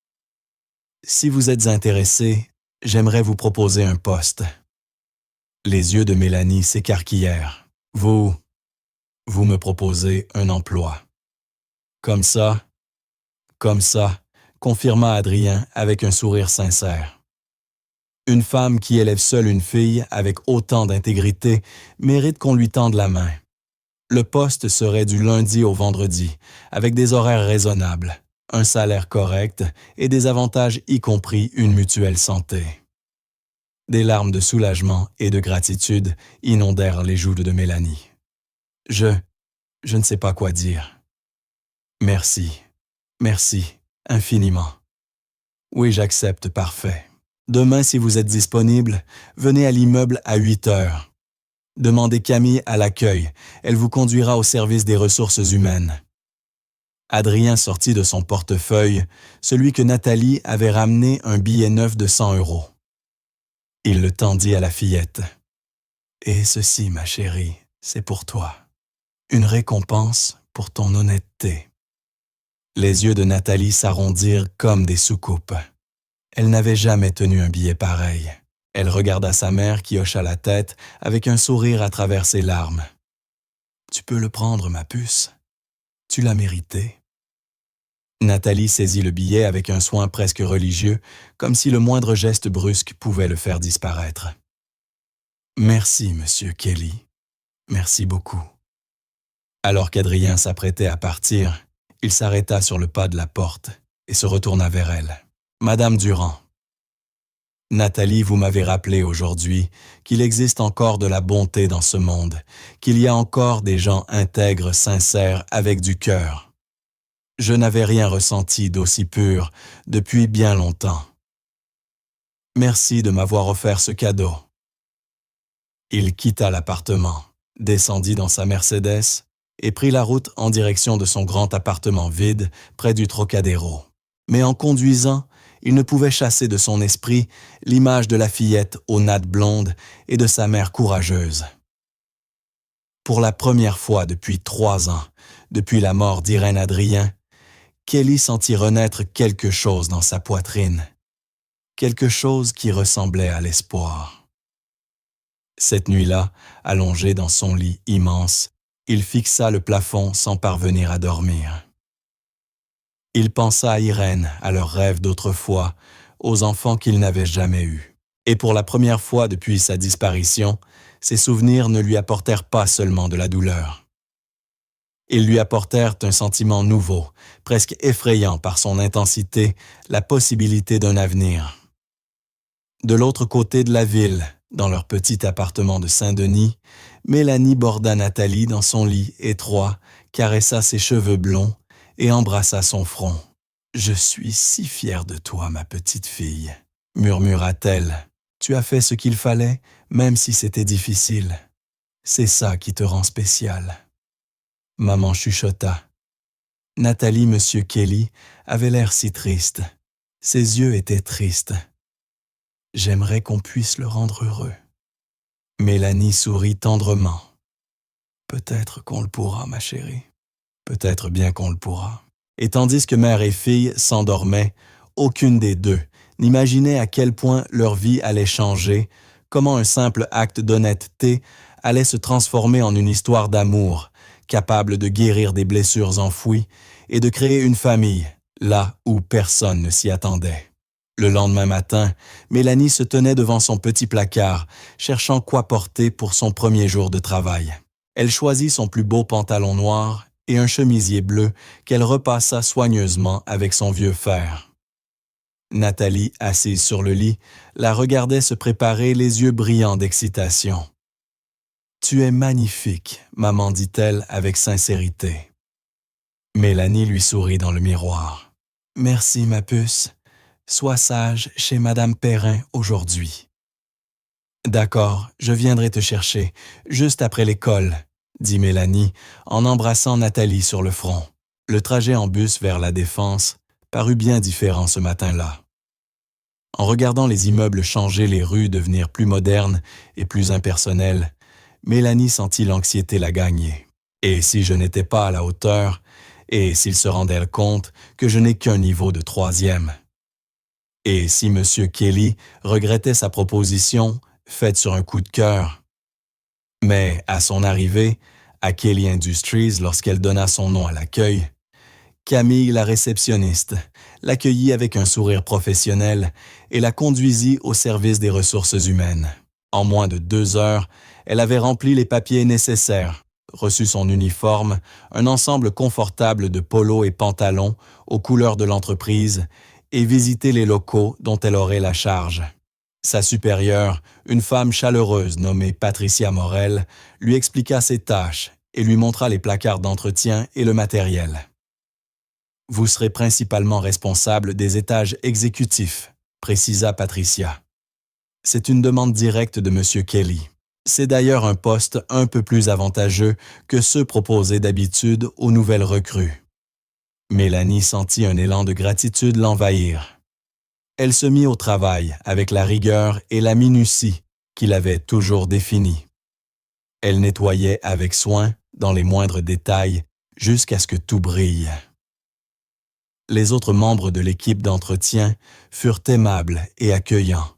Speaker 1: Si vous êtes intéressé, j'aimerais vous proposer un poste. » Les yeux de Mélanie s'écarquillèrent. « Vous me proposez un emploi. »« Comme ça, confirma Adrien avec un sourire sincère. Une femme qui élève seule une fille avec autant d'intégrité mérite qu'on lui tende la main. Le poste serait du lundi au vendredi, avec des horaires raisonnables, un salaire correct et des avantages y compris une mutuelle santé. » Des larmes de soulagement et de gratitude inondèrent les joues de Mélanie. « Je ne sais pas quoi dire. Merci, infiniment. Oui, j'accepte, parfait. Demain, si vous êtes disponible, venez à l'immeuble à 8 heures. Demandez Camille à l'accueil, elle vous conduira au service des ressources humaines. » Adrien sortit de son portefeuille, celui que Nathalie avait ramené, un billet neuf de 100 euros. Il le tendit à la fillette. « Et ceci, ma chérie, c'est pour toi. Une récompense pour ton honnêteté. » Les yeux de Nathalie s'arrondirent comme des soucoupes. Elle n'avait jamais tenu un billet pareil. Elle regarda sa mère qui hocha la tête avec un sourire à travers ses larmes. Tu peux le prendre, ma puce. Tu l'as mérité. Nathalie saisit le billet avec un soin presque religieux, comme si le moindre geste brusque pouvait le faire disparaître. Merci, monsieur Kelly. Merci beaucoup. Alors qu'Adrien s'apprêtait à partir, il s'arrêta sur le pas de la porte et se retourna vers elle. Madame Durand. Nathalie, vous m'avez rappelé aujourd'hui qu'il existe encore de la bonté dans ce monde, qu'il y a encore des gens intègres, sincères, avec du cœur. Je n'avais rien ressenti d'aussi pur depuis bien longtemps. Merci de m'avoir offert ce cadeau. Il quitta l'appartement, descendit dans sa Mercedes et prit la route en direction de son grand appartement vide près du Trocadéro. Mais en conduisant, il ne pouvait chasser de son esprit l'image de la fillette aux nattes blondes et de sa mère courageuse. Pour la première fois depuis 3 ans, depuis la mort d'Irène Adrien, Kelly sentit renaître quelque chose dans sa poitrine, quelque chose qui ressemblait à l'espoir. Cette nuit-là, allongé dans son lit immense, il fixa le plafond sans parvenir à dormir. Il pensa à Irène, à leurs rêves d'autrefois, aux enfants qu'il n'avait jamais eus. Et pour la première fois depuis sa disparition, ses souvenirs ne lui apportèrent pas seulement de la douleur. Ils lui apportèrent un sentiment nouveau, presque effrayant par son intensité, la possibilité d'un avenir. De l'autre côté de la ville, dans leur petit appartement de Saint-Denis, Mélanie borda Nathalie dans son lit étroit, caressa ses cheveux blonds et embrassa son front. « Je suis si fière de toi, ma petite fille, » murmura-t-elle. « Tu as fait ce qu'il fallait, même si c'était difficile. C'est ça qui te rend spéciale. » Maman chuchota. Nathalie, monsieur Kelly, avait l'air si triste. Ses yeux étaient tristes. « J'aimerais qu'on puisse le rendre heureux. » Mélanie sourit tendrement. « Peut-être qu'on le pourra, ma chérie. Peut-être bien qu'on le pourra. » Et tandis que mère et fille s'endormaient, aucune des deux n'imaginait à quel point leur vie allait changer, comment un simple acte d'honnêteté allait se transformer en une histoire d'amour, capable de guérir des blessures enfouies et de créer une famille, là où personne ne s'y attendait. Le lendemain matin, Mélanie se tenait devant son petit placard, cherchant quoi porter pour son premier jour de travail. Elle choisit son plus beau pantalon noir et un chemisier bleu qu'elle repassa soigneusement avec son vieux fer. Nathalie, assise sur le lit, la regardait se préparer les yeux brillants d'excitation. « Tu es magnifique, maman, dit-elle avec sincérité. » Mélanie lui sourit dans le miroir. « Merci, ma puce. Sois sage chez Madame Perrin aujourd'hui. »« D'accord, je viendrai te chercher, juste après l'école, » dit Mélanie en embrassant Nathalie sur le front. Le trajet en bus vers la Défense parut bien différent ce matin-là. En regardant les immeubles changer, les rues devenir plus modernes et plus impersonnelles, Mélanie sentit l'anxiété la gagner. Et si je n'étais pas à la hauteur, et s'il se rendait compte que je n'ai qu'un niveau de 3e? Et si M. Kelly regrettait sa proposition, faite sur un coup de cœur? Mais à son arrivée, à Kelly Industries, lorsqu'elle donna son nom à l'accueil, Camille, la réceptionniste, l'accueillit avec un sourire professionnel et la conduisit au service des ressources humaines. En moins de 2 heures, elle avait rempli les papiers nécessaires, reçu son uniforme, un ensemble confortable de polo et pantalons aux couleurs de l'entreprise, et visité les locaux dont elle aurait la charge. Sa supérieure, une femme chaleureuse nommée Patricia Morel, lui expliqua ses tâches et lui montra les placards d'entretien et le matériel. « Vous serez principalement responsable des étages exécutifs », précisa Patricia. « C'est une demande directe de M. Kelly. C'est d'ailleurs un poste un peu plus avantageux que ceux proposés d'habitude aux nouvelles recrues. » Mélanie sentit un élan de gratitude l'envahir. Elle se mit au travail avec la rigueur et la minutie qu'il avait toujours définies. Elle nettoyait avec soin, dans les moindres détails, jusqu'à ce que tout brille. Les autres membres de l'équipe d'entretien furent aimables et accueillants,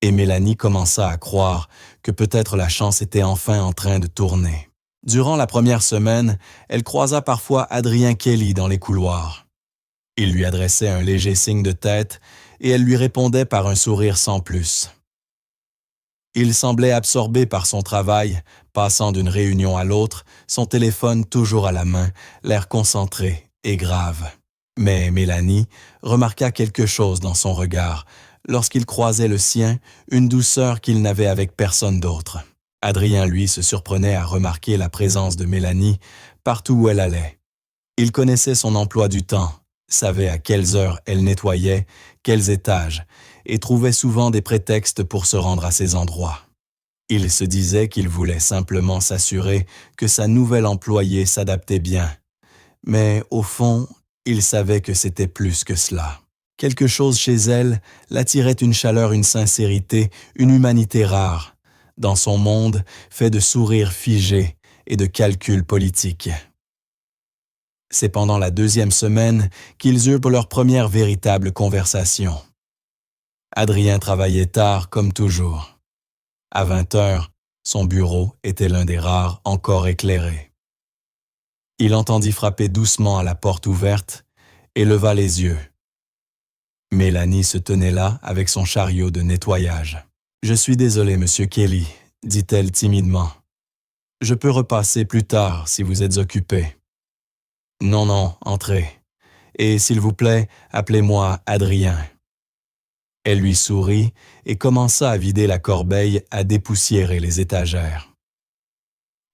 Speaker 1: et Mélanie commença à croire que peut-être la chance était enfin en train de tourner. Durant la première semaine, elle croisa parfois Adrien Kelly dans les couloirs. Il lui adressait un léger signe de tête et elle lui répondait par un sourire sans plus. Il semblait absorbé par son travail, passant d'une réunion à l'autre, son téléphone toujours à la main, l'air concentré et grave. Mais Mélanie remarqua quelque chose dans son regard, lorsqu'il croisait le sien, une douceur qu'il n'avait avec personne d'autre. Adrien, lui, se surprenait à remarquer la présence de Mélanie partout où elle allait. Il connaissait son emploi du temps, savait à quelles heures elle nettoyait, quels étages, et trouvait souvent des prétextes pour se rendre à ces endroits. Il se disait qu'il voulait simplement s'assurer que sa nouvelle employée s'adaptait bien. Mais au fond, il savait que c'était plus que cela. Quelque chose chez elle l'attirait une chaleur, une sincérité, une humanité rare, dans son monde fait de sourires figés et de calculs politiques. C'est pendant la deuxième semaine qu'ils eurent leur première véritable conversation. Adrien travaillait tard comme toujours. À 20 heures, son bureau était l'un des rares encore éclairés. Il entendit frapper doucement à la porte ouverte et leva les yeux. Mélanie se tenait là avec son chariot de nettoyage. « Je suis désolée, Monsieur Kelly, » dit-elle timidement. « Je peux repasser plus tard si vous êtes occupé. »« Non, non, entrez. Et s'il vous plaît, appelez-moi Adrien. » Elle lui sourit et commença à vider la corbeille, à dépoussiérer les étagères.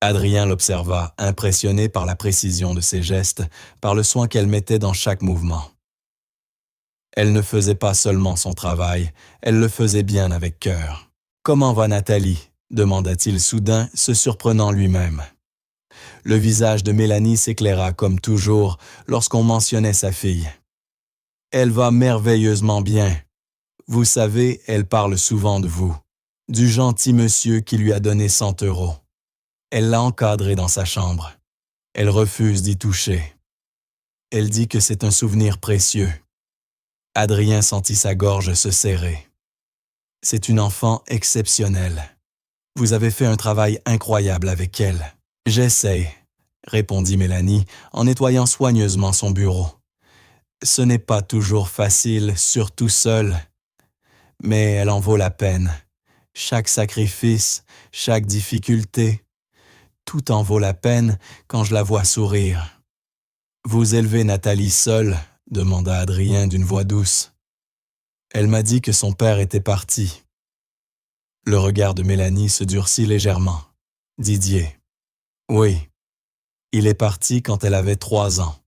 Speaker 1: Adrien l'observa, impressionné par la précision de ses gestes, par le soin qu'elle mettait dans chaque mouvement. Elle ne faisait pas seulement son travail, elle le faisait bien avec cœur. « Comment va Nathalie ?» demanda-t-il soudain, se surprenant lui-même. Le visage de Mélanie s'éclaira comme toujours lorsqu'on mentionnait sa fille. « Elle va merveilleusement bien. Vous savez, elle parle souvent de vous, du gentil monsieur qui lui a donné 100 €. Elle l'a encadré dans sa chambre. Elle refuse d'y toucher. Elle dit que c'est un souvenir précieux. » Adrien sentit sa gorge se serrer. « C'est une enfant exceptionnelle. Vous avez fait un travail incroyable avec elle. »« J'essaie, » répondit Mélanie en nettoyant soigneusement son bureau. « Ce n'est pas toujours facile, surtout seule. Mais elle en vaut la peine. Chaque sacrifice, chaque difficulté, tout en vaut la peine quand je la vois sourire. »« Vous élevez Nathalie seule ?» demanda Adrien d'une voix douce. « Elle m'a dit que son père était parti. » Le regard de Mélanie se durcit légèrement. « Didier. »« Oui. Il est parti quand elle avait 3 ans.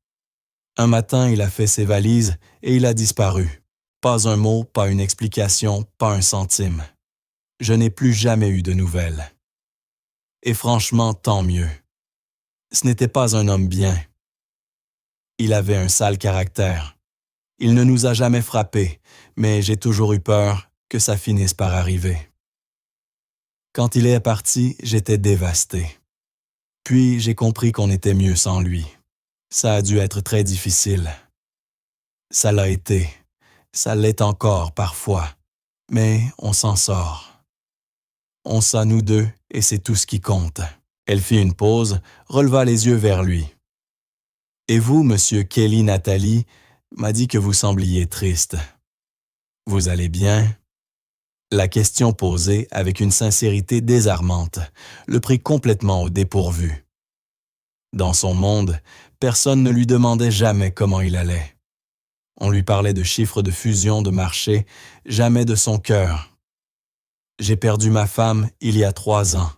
Speaker 1: Un matin, il a fait ses valises et il a disparu. Pas un mot, pas une explication, pas un centime. Je n'ai plus jamais eu de nouvelles. Et franchement, tant mieux. Ce n'était pas un homme bien. Il avait un sale caractère. Il ne nous a jamais frappés, mais j'ai toujours eu peur que ça finisse par arriver. Quand il est parti, j'étais dévasté. Puis j'ai compris qu'on était mieux sans lui. Ça a dû être très difficile. Ça l'a été. Ça l'est encore parfois. Mais on s'en sort. On s'a nous deux et c'est tout ce qui compte. » Elle fit une pause, releva les yeux vers lui. « Et vous, Monsieur Kelly Nathalie, m'a dit que vous sembliez triste. Vous allez bien? » La question posée avec une sincérité désarmante le prit complètement au dépourvu. Dans son monde, personne ne lui demandait jamais comment il allait. On lui parlait de chiffres de fusion de marché, jamais de son cœur. « J'ai perdu ma femme il y a 3 ans. »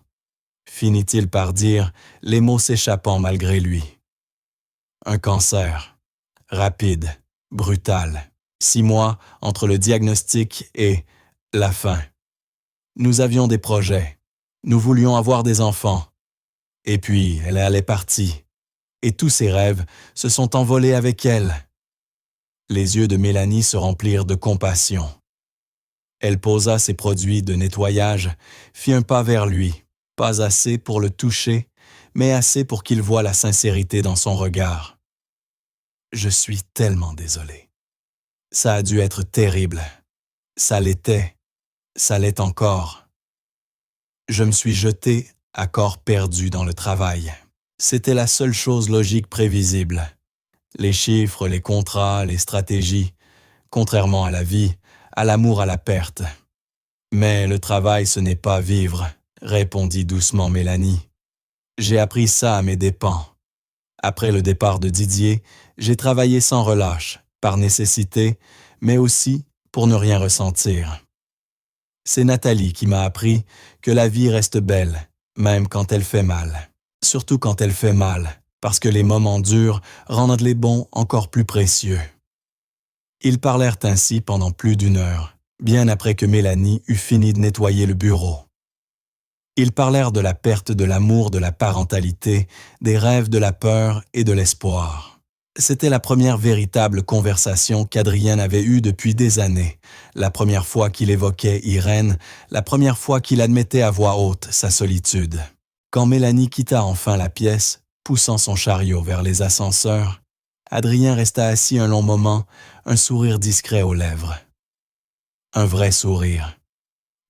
Speaker 1: Finit-il par dire, les mots s'échappant malgré lui. Un cancer. Rapide, brutal. 6 mois entre le diagnostic et la fin. Nous avions des projets. Nous voulions avoir des enfants. Et puis, elle est partie. Et tous ses rêves se sont envolés avec elle. Les yeux de Mélanie se remplirent de compassion. Elle posa ses produits de nettoyage, fit un pas vers lui. Pas assez pour le toucher, mais assez pour qu'il voie la sincérité dans son regard. « Je suis tellement désolé. Ça a dû être terrible. Ça l'était. Ça l'est encore. Je me suis jeté à corps perdu dans le travail. C'était la seule chose logique prévisible. Les chiffres, les contrats, les stratégies, contrairement à la vie, à l'amour à la perte. Mais le travail, ce n'est pas vivre, répondit doucement Mélanie. J'ai appris ça à mes dépens. Après le départ de Didier, j'ai travaillé sans relâche, par nécessité, mais aussi pour ne rien ressentir. C'est Nathalie qui m'a appris que la vie reste belle, même quand elle fait mal. Surtout quand elle fait mal, parce que les moments durs rendent les bons encore plus précieux. Ils parlèrent ainsi pendant plus d'une heure, bien après que Mélanie eut fini de nettoyer le bureau. Ils parlèrent de la perte de l'amour, de la parentalité, des rêves, de la peur et de l'espoir. C'était la première véritable conversation qu'Adrien avait eue depuis des années, la première fois qu'il évoquait Irène, la première fois qu'il admettait à voix haute sa solitude. Quand Mélanie quitta enfin la pièce, poussant son chariot vers les ascenseurs, Adrien resta assis un long moment, un sourire discret aux lèvres. Un vrai sourire.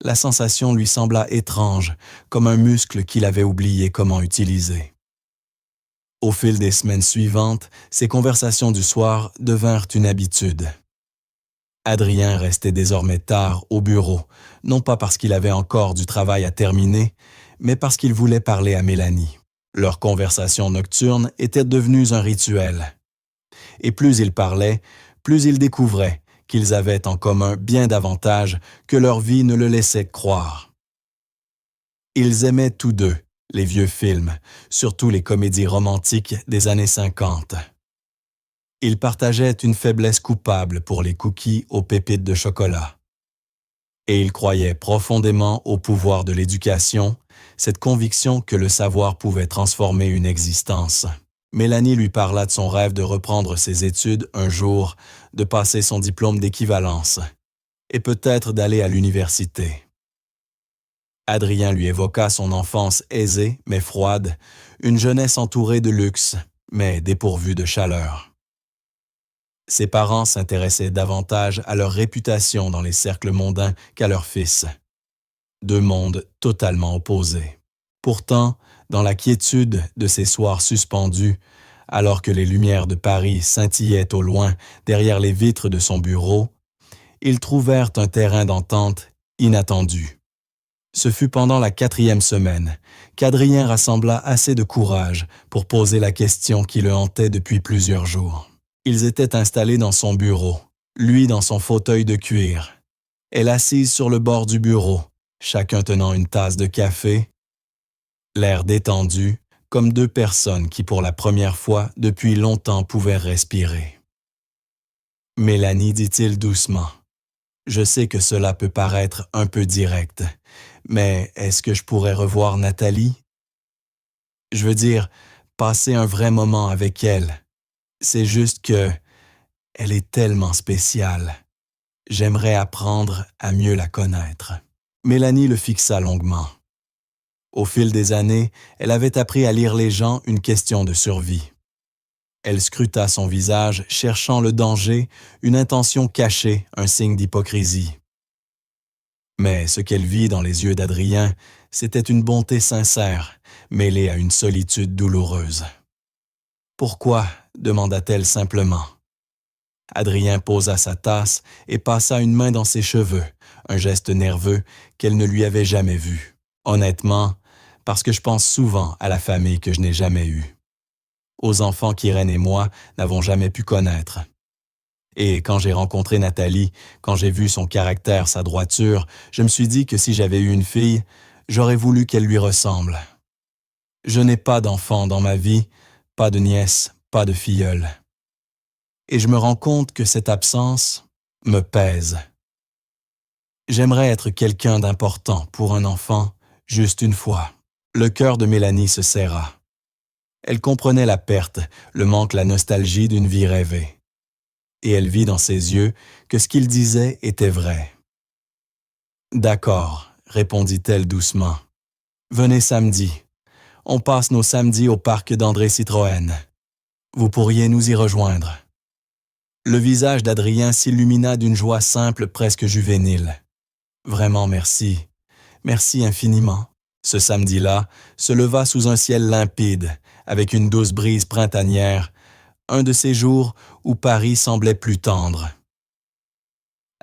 Speaker 1: La sensation lui sembla étrange, comme un muscle qu'il avait oublié comment utiliser. Au fil des semaines suivantes, ces conversations du soir devinrent une habitude. Adrien restait désormais tard au bureau, non pas parce qu'il avait encore du travail à terminer, mais parce qu'il voulait parler à Mélanie. Leurs conversations nocturnes étaient devenues un rituel. Et plus ils parlaient, plus ils découvraient qu'ils avaient en commun bien davantage que leur vie ne le laissait croire. Ils aimaient tous deux les vieux films, surtout les comédies romantiques des années 50. Ils partageaient une faiblesse coupable pour les cookies aux pépites de chocolat. Et ils croyaient profondément au pouvoir de l'éducation, cette conviction que le savoir pouvait transformer une existence. Mélanie lui parla de son rêve de reprendre ses études un jour, de passer son diplôme d'équivalence, et peut-être d'aller à l'université. Adrien lui évoqua son enfance aisée mais froide, une jeunesse entourée de luxe, mais dépourvue de chaleur. Ses parents s'intéressaient davantage à leur réputation dans les cercles mondains qu'à leur fils. Deux mondes totalement opposés. Pourtant, dans la quiétude de ces soirs suspendus, alors que les lumières de Paris scintillaient au loin derrière les vitres de son bureau, ils trouvèrent un terrain d'entente inattendu. Ce fut pendant la 4e semaine qu'Adrien rassembla assez de courage pour poser la question qui le hantait depuis plusieurs jours. Ils étaient installés dans son bureau, lui dans son fauteuil de cuir, elle assise sur le bord du bureau, chacun tenant une tasse de café, l'air détendu, comme deux personnes qui pour la première fois depuis longtemps pouvaient respirer. « Mélanie, dit-il doucement, je sais que cela peut paraître un peu direct, mais est-ce que je pourrais revoir Nathalie? Je veux dire, passer un vrai moment avec elle. C'est juste que elle est tellement spéciale. J'aimerais apprendre à mieux la connaître. » Mélanie le fixa longuement. Au fil des années, elle avait appris à lire les gens une question de survie. Elle scruta son visage, cherchant le danger, une intention cachée, un signe d'hypocrisie. Mais ce qu'elle vit dans les yeux d'Adrien, c'était une bonté sincère, mêlée à une solitude douloureuse. « Pourquoi ?» demanda-t-elle simplement. Adrien posa sa tasse et passa une main dans ses cheveux, un geste nerveux qu'elle ne lui avait jamais vu. Honnêtement, parce que je pense souvent à la famille que je n'ai jamais eue. Aux enfants qu'Irène et moi n'avons jamais pu connaître. Et quand j'ai rencontré Nathalie, quand j'ai vu son caractère, sa droiture, je me suis dit que si j'avais eu une fille, j'aurais voulu qu'elle lui ressemble. Je n'ai pas d'enfant dans ma vie, pas de nièce, pas de filleule. Et je me rends compte que cette absence me pèse. J'aimerais être quelqu'un d'important pour un enfant, juste une fois. Le cœur de Mélanie se serra. Elle comprenait la perte, le manque, la nostalgie d'une vie rêvée. Et elle vit dans ses yeux que ce qu'il disait était vrai. « D'accord, » répondit-elle doucement. « Venez samedi. On passe nos samedis au parc d'André Citroën. Vous pourriez nous y rejoindre. » Le visage d'Adrien s'illumina d'une joie simple, presque juvénile. « Vraiment merci. Merci infiniment. » Ce samedi-là se leva sous un ciel limpide, avec une douce brise printanière, un de ces jours où Paris semblait plus tendre.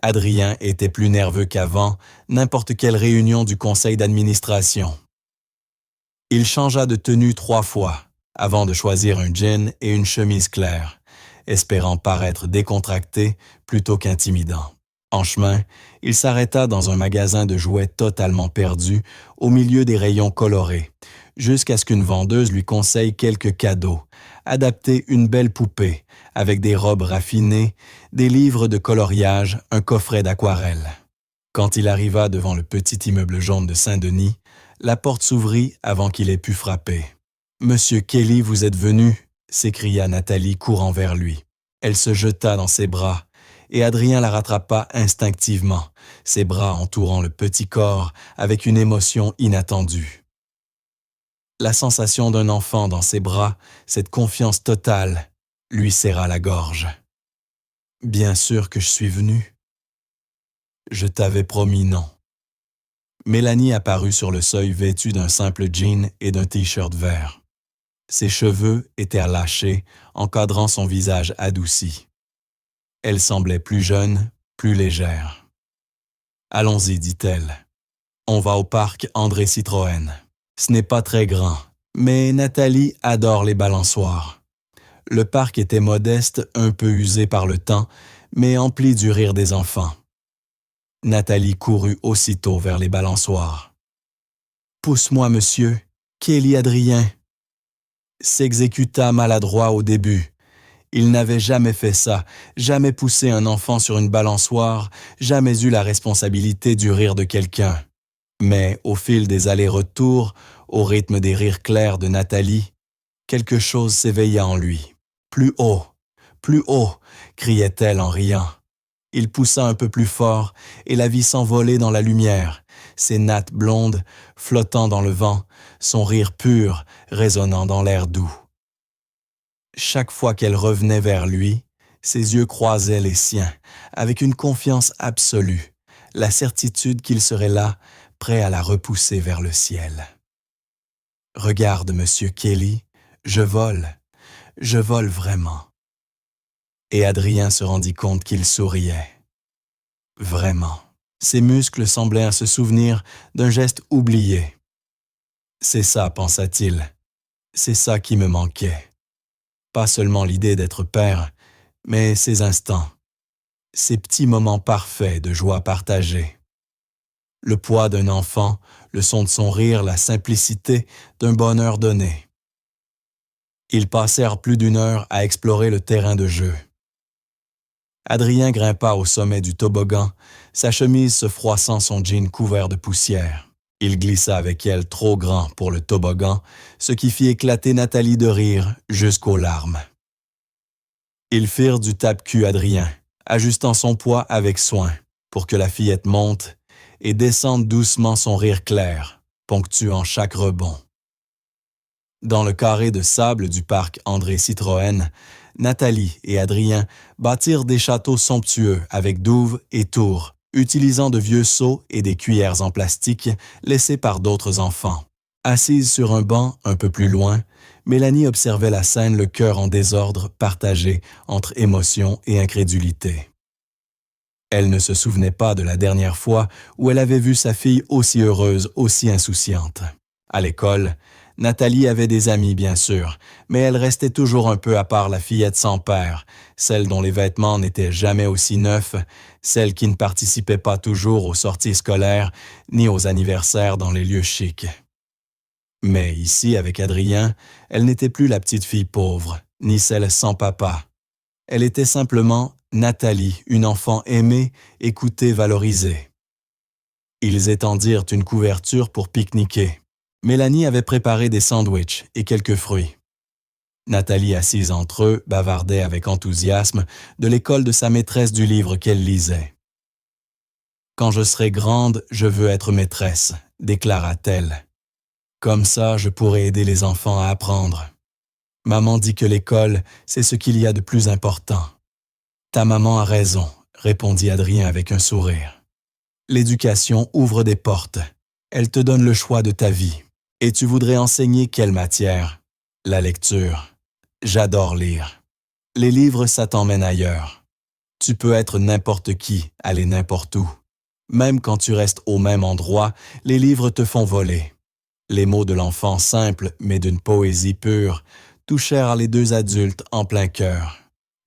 Speaker 1: Adrien était plus nerveux qu'avant n'importe quelle réunion du conseil d'administration. Il changea de tenue 3 fois, avant de choisir un jean et une chemise claire, espérant paraître décontracté plutôt qu'intimidant. En chemin, il s'arrêta dans un magasin de jouets totalement perdu, au milieu des rayons colorés, jusqu'à ce qu'une vendeuse lui conseille quelques cadeaux, adapter une belle poupée, avec des robes raffinées, des livres de coloriage, un coffret d'aquarelle. Quand il arriva devant le petit immeuble jaune de Saint-Denis, la porte s'ouvrit avant qu'il ait pu frapper. « Monsieur Kelly, vous êtes venu ?» s'écria Nathalie courant vers lui. Elle se jeta dans ses bras, et Adrien la rattrapa instinctivement, ses bras entourant le petit corps avec une émotion inattendue. La sensation d'un enfant dans ses bras, cette confiance totale, lui serra la gorge. « Bien sûr que je suis venu. Je t'avais promis non. » Mélanie apparut sur le seuil vêtue d'un simple jean et d'un t-shirt vert. Ses cheveux étaient relâchés, encadrant son visage adouci. Elle semblait plus jeune, plus légère. « Allons-y, dit-elle. On va au parc André Citroën. Ce n'est pas très grand, mais Nathalie adore les balançoires. » Le parc était modeste, un peu usé par le temps, mais empli du rire des enfants. Nathalie courut aussitôt vers les balançoires. « Pousse-moi, monsieur, Kelly Adrien. » S'exécuta maladroit au début. Il n'avait jamais fait ça, jamais poussé un enfant sur une balançoire, jamais eu la responsabilité du rire de quelqu'un. Mais au fil des allers-retours, au rythme des rires clairs de Nathalie, quelque chose s'éveilla en lui. « Plus haut, criait-elle en riant. Il poussa un peu plus fort et la vit s'envoler dans la lumière, ses nattes blondes flottant dans le vent, son rire pur résonnant dans l'air doux. Chaque fois qu'elle revenait vers lui, ses yeux croisaient les siens, avec une confiance absolue, la certitude qu'il serait là, prêt à la repousser vers le ciel. « Regarde, monsieur Kelly, je vole vraiment. » Et Adrien se rendit compte qu'il souriait. Vraiment. Ses muscles semblaient se souvenir d'un geste oublié. C'est ça, pensa-t-il. C'est ça qui me manquait. Pas seulement l'idée d'être père, mais ces instants, ces petits moments parfaits de joie partagée. Le poids d'un enfant, le son de son rire, la simplicité d'un bonheur donné. Ils passèrent plus d'1 heure à explorer le terrain de jeu. Adrien grimpa au sommet du toboggan, sa chemise se froissant son jean couvert de poussière. Il glissa avec elle trop grand pour le toboggan, ce qui fit éclater Nathalie de rire jusqu'aux larmes. Ils firent du tape-cul Adrien, ajustant son poids avec soin pour que la fillette monte et descende doucement son rire clair, ponctuant chaque rebond. Dans le carré de sable du parc André Citroën, Nathalie et Adrien bâtirent des châteaux somptueux avec douves et tours, utilisant de vieux seaux et des cuillères en plastique laissées par d'autres enfants. Assise sur un banc un peu plus loin, Mélanie observait la scène, le cœur en désordre, partagé entre émotion et incrédulité. Elle ne se souvenait pas de la dernière fois où elle avait vu sa fille aussi heureuse, aussi insouciante. À l'école, Nathalie avait des amis, bien sûr, mais elle restait toujours un peu à part la fillette sans père, celle dont les vêtements n'étaient jamais aussi neufs, celle qui ne participait pas toujours aux sorties scolaires ni aux anniversaires dans les lieux chics. Mais ici, avec Adrien, elle n'était plus la petite fille pauvre, ni celle sans papa. Elle était simplement Nathalie, une enfant aimée, écoutée, valorisée. Ils étendirent une couverture pour pique-niquer. Mélanie avait préparé des sandwichs et quelques fruits. Nathalie, assise entre eux, bavardait avec enthousiasme de l'école de sa maîtresse du livre qu'elle lisait. « Quand je serai grande, je veux être maîtresse », déclara-t-elle. « Comme ça, je pourrai aider les enfants à apprendre. Maman dit que l'école, c'est ce qu'il y a de plus important. » « Ta maman a raison », répondit Adrien avec un sourire. « L'éducation ouvre des portes. Elle te donne le choix de ta vie. Et tu voudrais enseigner quelle matière? La lecture. J'adore lire. Les livres, ça t'emmène ailleurs. Tu peux être n'importe qui, aller n'importe où. Même quand tu restes au même endroit, les livres te font voler. Les mots de l'enfant simple, mais d'une poésie pure, touchèrent les deux adultes en plein cœur.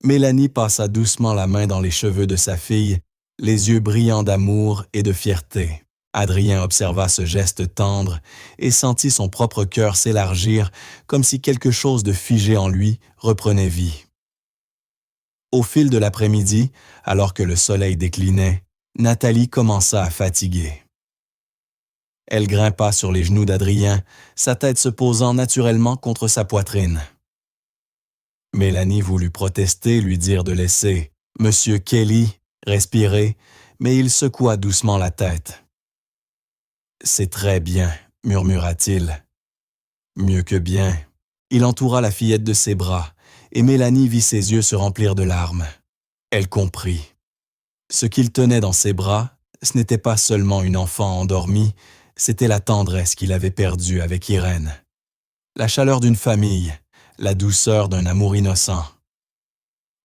Speaker 1: Mélanie passa doucement la main dans les cheveux de sa fille, les yeux brillants d'amour et de fierté. Adrien observa ce geste tendre et sentit son propre cœur s'élargir comme si quelque chose de figé en lui reprenait vie. Au fil de l'après-midi, alors que le soleil déclinait, Nathalie commença à fatiguer. Elle grimpa sur les genoux d'Adrien, sa tête se posant naturellement contre sa poitrine. Mélanie voulut protester, lui dire de laisser « Monsieur Kelly » respirer, mais il secoua doucement la tête. « C'est très bien » murmura-t-il. Mieux que bien. Il entoura la fillette de ses bras, et Mélanie vit ses yeux se remplir de larmes. Elle comprit. Ce qu'il tenait dans ses bras, ce n'était pas seulement une enfant endormie, c'était la tendresse qu'il avait perdue avec Irène. La chaleur d'une famille, la douceur d'un amour innocent.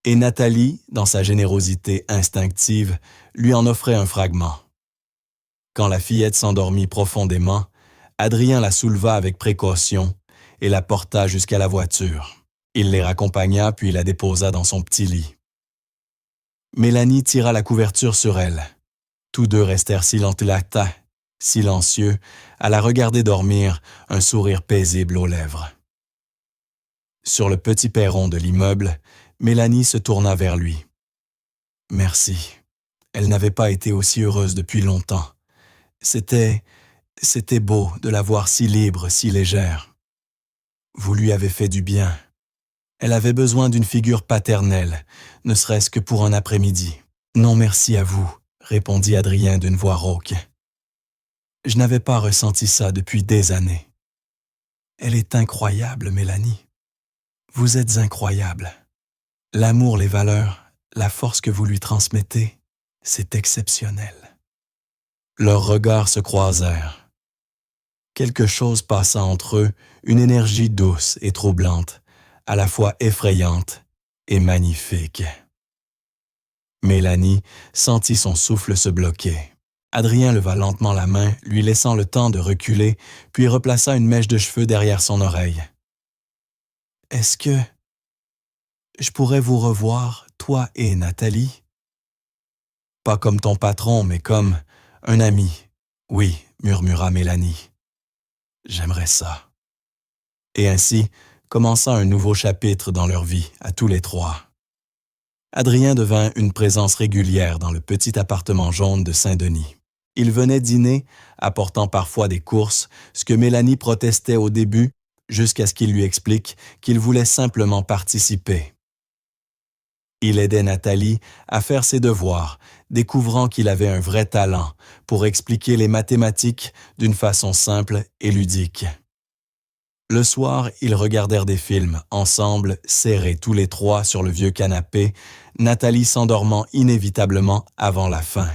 Speaker 1: Et Nathalie, dans sa générosité instinctive, lui en offrait un fragment. Quand la fillette s'endormit profondément, Adrien la souleva avec précaution et la porta jusqu'à la voiture. Il les raccompagna puis la déposa dans son petit lit. Mélanie tira la couverture sur elle. Tous deux restèrent silencieux, à la regarder dormir, un sourire paisible aux lèvres. Sur le petit perron de l'immeuble, Mélanie se tourna vers lui. « Merci. Elle n'avait pas été aussi heureuse depuis longtemps. C'était beau de la voir si libre, si légère. Vous lui avez fait du bien. Elle avait besoin d'une figure paternelle, ne serait-ce que pour un après-midi. Non, merci à vous, répondit Adrien d'une voix rauque. Je n'avais pas ressenti ça depuis des années. Elle est incroyable, Mélanie. Vous êtes incroyable. L'amour, les valeurs, la force que vous lui transmettez, c'est exceptionnel. Leurs regards se croisèrent. Quelque chose passa entre eux, une énergie douce et troublante, à la fois effrayante et magnifique. Mélanie sentit son souffle se bloquer. Adrien leva lentement la main, lui laissant le temps de reculer, puis replaça une mèche de cheveux derrière son oreille. « Est-ce que je pourrais vous revoir, toi et Nathalie? » « Pas comme ton patron, mais comme un ami. »« Oui, » murmura Mélanie. « J'aimerais ça. » Et ainsi commença un nouveau chapitre dans leur vie, à tous les trois. Adrien devint une présence régulière dans le petit appartement jaune de Saint-Denis. Il venait dîner, apportant parfois des courses, ce que Mélanie protestait au début, jusqu'à ce qu'il lui explique qu'il voulait simplement participer. Il aidait Nathalie à faire ses devoirs, découvrant qu'il avait un vrai talent pour expliquer les mathématiques d'une façon simple et ludique. Le soir, ils regardèrent des films, ensemble, serrés tous les trois sur le vieux canapé, Nathalie s'endormant inévitablement avant la fin.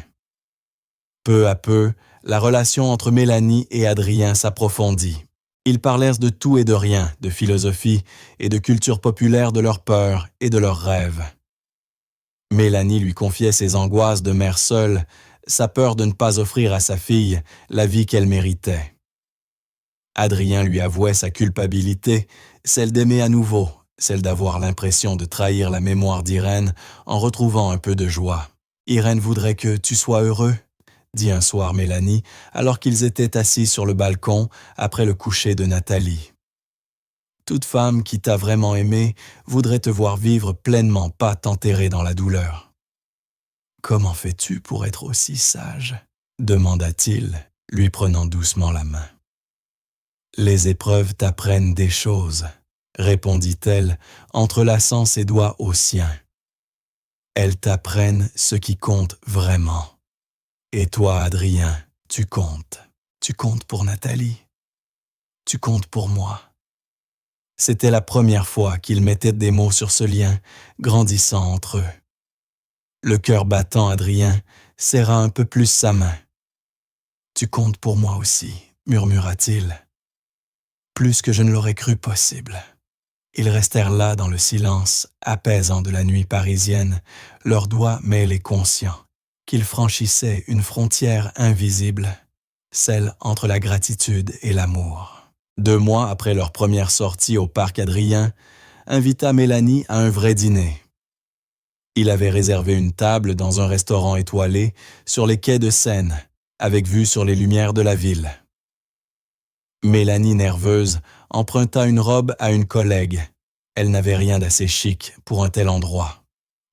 Speaker 1: Peu à peu, la relation entre Mélanie et Adrien s'approfondit. Ils parlèrent de tout et de rien, de philosophie et de culture populaire, de leurs peurs et de leurs rêves. Mélanie lui confiait ses angoisses de mère seule, sa peur de ne pas offrir à sa fille la vie qu'elle méritait. Adrien lui avouait sa culpabilité, celle d'aimer à nouveau, celle d'avoir l'impression de trahir la mémoire d'Irène en retrouvant un peu de joie. « Irène voudrait que tu sois heureux », dit un soir Mélanie, alors qu'ils étaient assis sur le balcon après le coucher de Nathalie. Toute femme qui t'a vraiment aimé voudrait te voir vivre pleinement, pas t'enterrer dans la douleur. « Comment fais-tu pour être aussi sage ?» demanda-t-il, lui prenant doucement la main. « Les épreuves t'apprennent des choses, » répondit-elle, entrelaçant ses doigts aux siens. « Elles t'apprennent ce qui compte vraiment. Et toi, Adrien, tu comptes. Tu comptes pour Nathalie. Tu comptes pour moi. » C'était la première fois qu'ils mettaient des mots sur ce lien, grandissant entre eux. Le cœur battant, Adrien serra un peu plus sa main. Tu comptes pour moi aussi, murmura-t-il. Plus que je ne l'aurais cru possible. Ils restèrent là dans le silence apaisant de la nuit parisienne, leurs doigts mêlés conscients qu'ils franchissaient une frontière invisible, celle entre la gratitude et l'amour. 2 mois après leur première sortie au parc Adrien, invita Mélanie à un vrai dîner. Il avait réservé une table dans un restaurant étoilé sur les quais de Seine, avec vue sur les lumières de la ville. Mélanie, nerveuse, emprunta une robe à une collègue. Elle n'avait rien d'assez chic pour un tel endroit.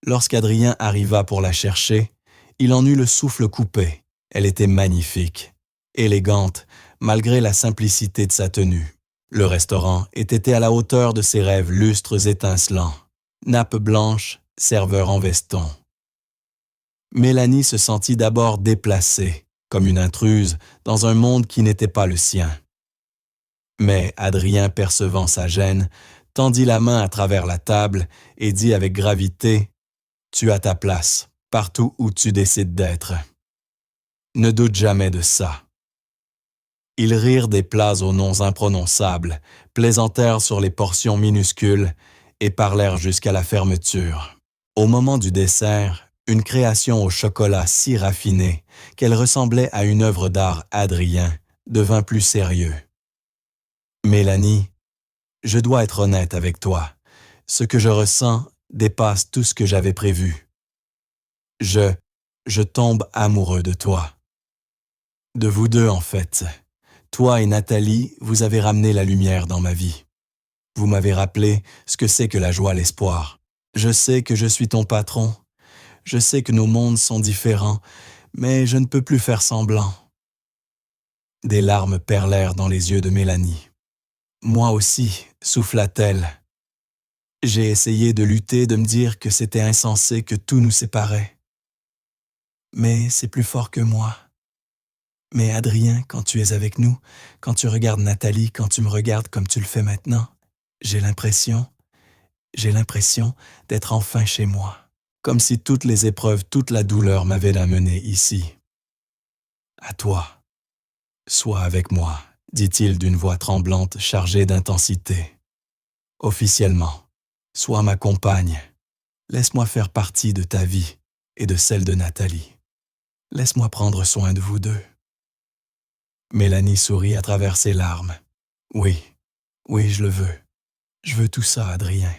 Speaker 1: Lorsqu'Adrien arriva pour la chercher, il en eut le souffle coupé. Elle était magnifique, élégante, malgré la simplicité de sa tenue. Le restaurant était à la hauteur de ses rêves lustres étincelants. Nappe blanche, serveur en veston. Mélanie se sentit d'abord déplacée, comme une intruse, dans un monde qui n'était pas le sien. Mais Adrien, percevant sa gêne, tendit la main à travers la table et dit avec gravité « Tu as ta place, partout où tu décides d'être. Ne doute jamais de ça. » Ils rirent des plats aux noms imprononçables, plaisantèrent sur les portions minuscules et parlèrent jusqu'à la fermeture. Au moment du dessert, une création au chocolat si raffinée qu'elle ressemblait à une œuvre d'art Adrien devint plus sérieux. « Mélanie, je dois être honnête avec toi. Ce que je ressens dépasse tout ce que j'avais prévu. Je tombe amoureux de toi. De vous deux, en fait. Toi et Nathalie, vous avez ramené la lumière dans ma vie. Vous m'avez rappelé ce que c'est que la joie, l'espoir. Je sais que je suis ton patron. Je sais que nos mondes sont différents, mais je ne peux plus faire semblant. » Des larmes perlèrent dans les yeux de Mélanie. « Moi aussi, » souffla-t-elle. « J'ai essayé de lutter, de me dire que c'était insensé, que tout nous séparait. Mais c'est plus fort que moi. Mais Adrien, quand tu es avec nous, quand tu regardes Nathalie, quand tu me regardes comme tu le fais maintenant, j'ai l'impression d'être enfin chez moi, comme si toutes les épreuves, toute la douleur m'avaient amené ici. À toi. Sois avec moi, dit-il d'une voix tremblante chargée d'intensité. Officiellement, sois ma compagne. Laisse-moi faire partie de ta vie et de celle de Nathalie. Laisse-moi prendre soin de vous deux. » Mélanie sourit à travers ses larmes. « Oui, je le veux. Je veux tout ça, Adrien. »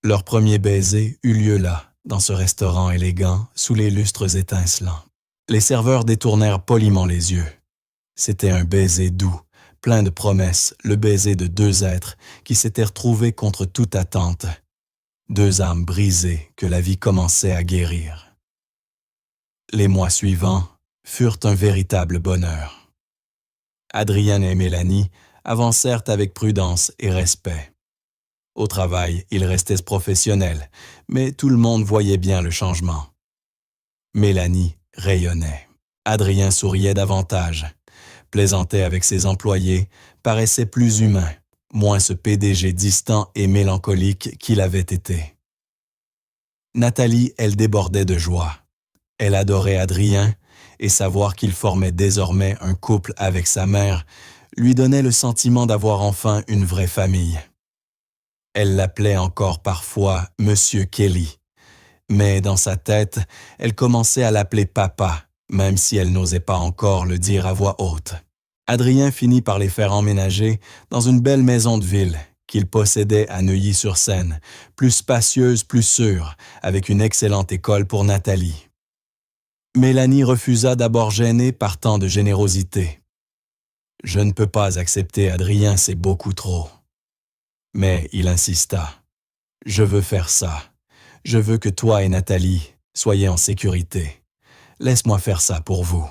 Speaker 1: Leur premier baiser eut lieu là, dans ce restaurant élégant, sous les lustres étincelants. Les serveurs détournèrent poliment les yeux. C'était un baiser doux, plein de promesses, le baiser de 2 êtres qui s'étaient retrouvés contre toute attente. 2 âmes brisées que la vie commençait à guérir. Les mois suivants furent un véritable bonheur. Adrien et Mélanie avancèrent avec prudence et respect. Au travail, ils restaient professionnels, mais tout le monde voyait bien le changement. Mélanie rayonnait. Adrien souriait davantage, plaisantait avec ses employés, paraissait plus humain, moins ce PDG distant et mélancolique qu'il avait été. Nathalie, elle débordait de joie. Elle adorait Adrien, et savoir qu'il formait désormais un couple avec sa mère lui donnait le sentiment d'avoir enfin une vraie famille. Elle l'appelait encore parfois « Monsieur Kelly », mais dans sa tête, elle commençait à l'appeler « Papa », même si elle n'osait pas encore le dire à voix haute. Adrien finit par les faire emménager dans une belle maison de ville qu'il possédait à Neuilly-sur-Seine, plus spacieuse, plus sûre, avec une excellente école pour Nathalie. Mélanie refusa, d'abord gênée par tant de générosité. « Je ne peux pas accepter Adrien, c'est beaucoup trop. » Mais il insista. « Je veux faire ça. Je veux que toi et Nathalie soyez en sécurité. Laisse-moi faire ça pour vous. »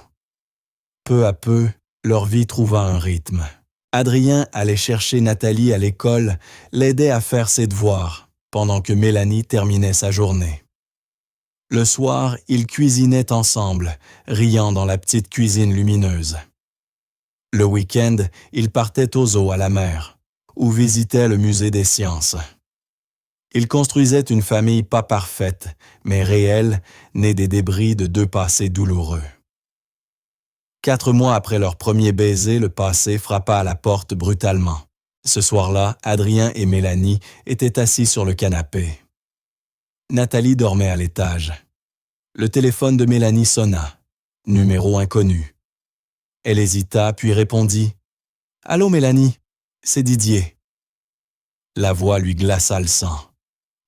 Speaker 1: Peu à peu, leur vie trouva un rythme. Adrien allait chercher Nathalie à l'école, l'aidait à faire ses devoirs, pendant que Mélanie terminait sa journée. Le soir, ils cuisinaient ensemble, riant dans la petite cuisine lumineuse. Le week-end, ils partaient aux eaux à la mer, ou visitaient le musée des sciences. Ils construisaient une famille pas parfaite, mais réelle, née des débris de 2 passés douloureux. 4 mois après leur premier baiser, le passé frappa à la porte brutalement. Ce soir-là, Adrien et Mélanie étaient assis sur le canapé. Nathalie dormait à l'étage. Le téléphone de Mélanie sonna. Numéro inconnu. Elle hésita, puis répondit « Allô Mélanie, c'est Didier. » La voix lui glaça le sang.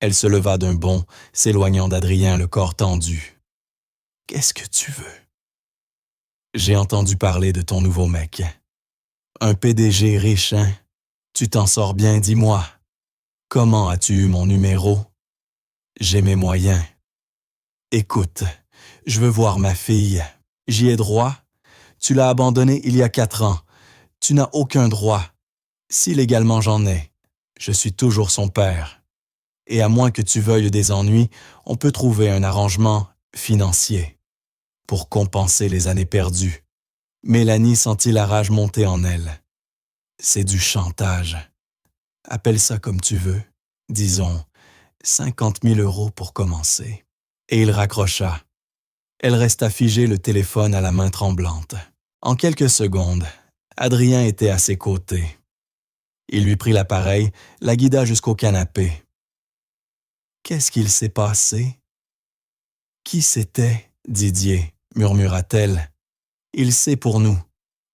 Speaker 1: Elle se leva d'un bond, s'éloignant d'Adrien, le corps tendu. « Qu'est-ce que tu veux? » « J'ai entendu parler de ton nouveau mec. Un PDG riche, hein? Tu t'en sors bien, dis-moi. Comment as-tu eu mon numéro? J'ai mes moyens. Écoute, je veux voir ma fille. J'y ai droit? Tu l'as abandonnée il y a 4 ans. Tu n'as aucun droit. Si légalement j'en ai, je suis toujours son père. Et à moins que tu veuilles des ennuis, on peut trouver un arrangement financier pour compenser les années perdues. Mélanie sentit la rage monter en elle. C'est du chantage. Appelle ça comme tu veux. Disons, 50 000 € pour commencer. Et il raccrocha. Elle resta figée, le téléphone à la main tremblante. En quelques secondes, Adrien était à ses côtés. Il lui prit l'appareil, la guida jusqu'au canapé. « Qu'est-ce qu'il s'est passé? »« Qui c'était, Didier ?» murmura-t-elle. « Il sait pour nous.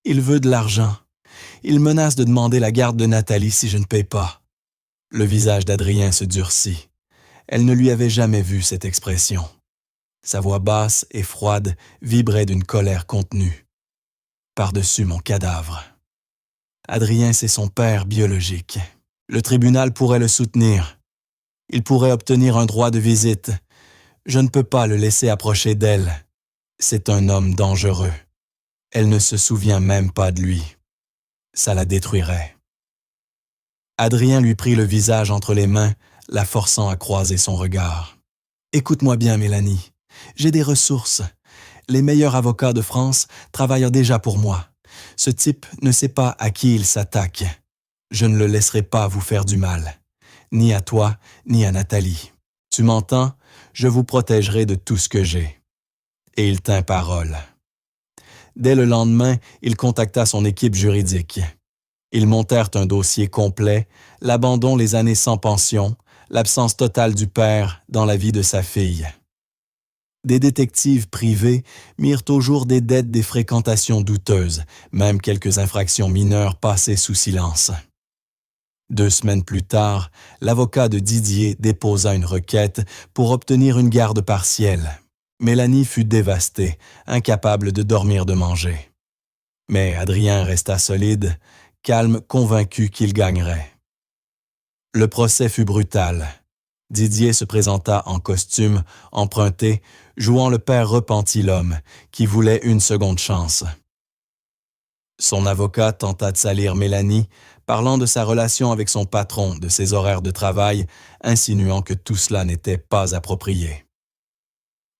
Speaker 1: Il veut de l'argent. Il menace de demander la garde de Nathalie si je ne paye pas. » Le visage d'Adrien se durcit. Elle ne lui avait jamais vu cette expression. Sa voix basse et froide vibrait d'une colère contenue. « Par-dessus mon cadavre. » Adrien, c'est son père biologique. Le tribunal pourrait le soutenir. Il pourrait obtenir un droit de visite. Je ne peux pas le laisser approcher d'elle. C'est un homme dangereux. Elle ne se souvient même pas de lui. Ça la détruirait. Adrien lui prit le visage entre les mains, la forçant à croiser son regard. « Écoute-moi bien, Mélanie. J'ai des ressources. Les meilleurs avocats de France travaillent déjà pour moi. Ce type ne sait pas à qui il s'attaque. Je ne le laisserai pas vous faire du mal. Ni à toi, ni à Nathalie. Tu m'entends? Je vous protégerai de tout ce que j'ai. » Et il tint parole. Dès le lendemain, il contacta son équipe juridique. Ils montèrent un dossier complet, l'abandon les années sans pension, l'absence totale du père dans la vie de sa fille. Des détectives privés mirent au jour des dettes, des fréquentations douteuses, même quelques infractions mineures passées sous silence. 2 semaines plus tard, l'avocat de Didier déposa une requête pour obtenir une garde partielle. Mélanie fut dévastée, incapable de dormir, de manger. Mais Adrien resta solide, calme, convaincu qu'il gagnerait. Le procès fut brutal. Didier se présenta en costume, emprunté, jouant le père repenti, l'homme, qui voulait une seconde chance. Son avocat tenta de salir Mélanie, parlant de sa relation avec son patron, de ses horaires de travail, insinuant que tout cela n'était pas approprié.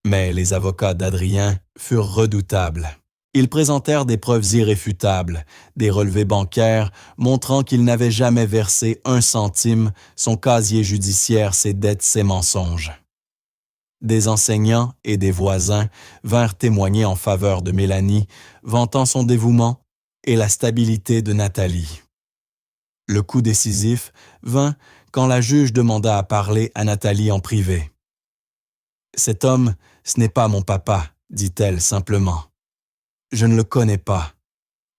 Speaker 1: Mais les avocats d'Adrien furent redoutables. Ils présentèrent des preuves irréfutables, des relevés bancaires montrant qu'il n'avait jamais versé 1 centime, son casier judiciaire, ses dettes, ses mensonges. Des enseignants et des voisins vinrent témoigner en faveur de Mélanie, vantant son dévouement et la stabilité de Nathalie. Le coup décisif vint quand la juge demanda à parler à Nathalie en privé. « Cet homme, ce n'est pas mon papa, dit-elle simplement. Je ne le connais pas.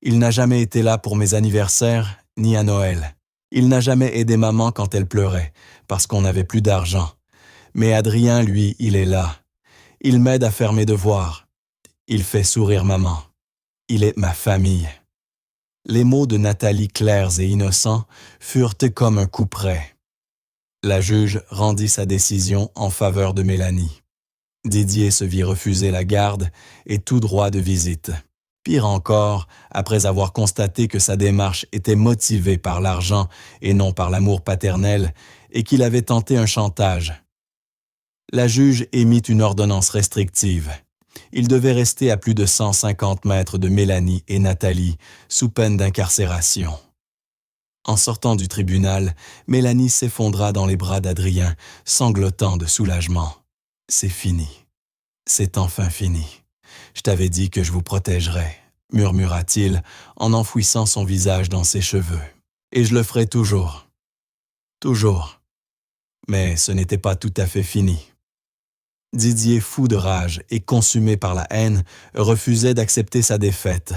Speaker 1: Il n'a jamais été là pour mes anniversaires, ni à Noël. Il n'a jamais aidé maman quand elle pleurait, parce qu'on n'avait plus d'argent. Mais Adrien, lui, il est là. Il m'aide à faire mes devoirs. Il fait sourire maman. Il est ma famille. » Les mots de Nathalie, clairs et innocents, furent comme un coup près. La juge rendit sa décision en faveur de Mélanie. Didier se vit refuser la garde et tout droit de visite. Pire encore, après avoir constaté que sa démarche était motivée par l'argent et non par l'amour paternel, et qu'il avait tenté un chantage. La juge émit une ordonnance restrictive. Il devait rester à plus de 150 mètres de Mélanie et Nathalie, sous peine d'incarcération. En sortant du tribunal, Mélanie s'effondra dans les bras d'Adrien, sanglotant de soulagement. « C'est fini. C'est enfin fini. Je t'avais dit que je vous protégerais. murmura-t-il en enfouissant son visage dans ses cheveux. Et je le ferai toujours. Toujours. Mais ce n'était pas tout à fait fini. Didier, fou de rage et consumé par la haine, refusait d'accepter sa défaite.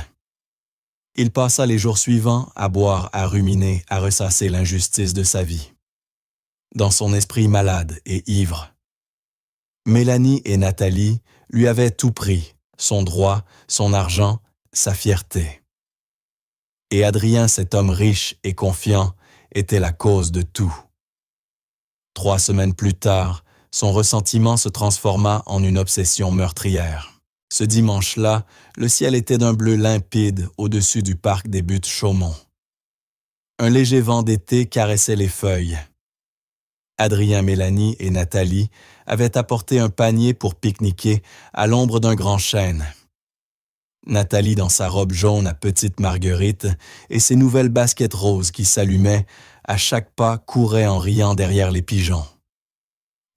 Speaker 1: Il passa les jours suivants à boire, à ruminer, à ressasser l'injustice de sa vie. Dans son esprit malade et ivre. Mélanie et Nathalie lui avaient tout pris, son droit, son argent, sa fierté. Et Adrien, cet homme riche et confiant, était la cause de tout. 3 semaines plus tard, son ressentiment se transforma en une obsession meurtrière. Ce dimanche-là, le ciel était d'un bleu limpide au-dessus du parc des Buttes Chaumont. Un léger vent d'été caressait les feuilles. Adrien, Mélanie et Nathalie avaient apporté un panier pour pique-niquer à l'ombre d'un grand chêne. Nathalie dans sa robe jaune à petite marguerite et ses nouvelles baskets roses qui s'allumaient, à chaque pas courait en riant derrière les pigeons.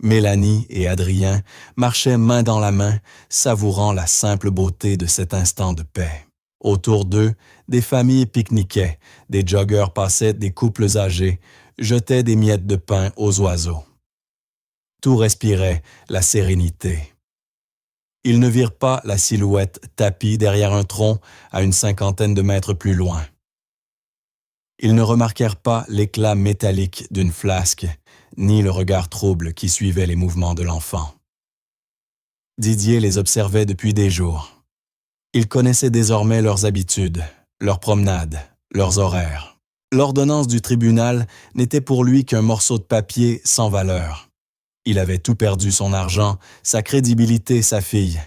Speaker 1: Mélanie et Adrien marchaient main dans la main, savourant la simple beauté de cet instant de paix. Autour d'eux, des familles pique-niquaient, des joggeurs passaient, des couples âgés, jetaient des miettes de pain aux oiseaux. Tout respirait la sérénité. Ils ne virent pas la silhouette tapie derrière un tronc à une 50aine de mètres plus loin. Ils ne remarquèrent pas l'éclat métallique d'une flasque, ni le regard trouble qui suivait les mouvements de l'enfant. Didier les observait depuis des jours. Il connaissait désormais leurs habitudes, leurs promenades, leurs horaires. L'ordonnance du tribunal n'était pour lui qu'un morceau de papier sans valeur. Il avait tout perdu, son argent, sa crédibilité, sa fille.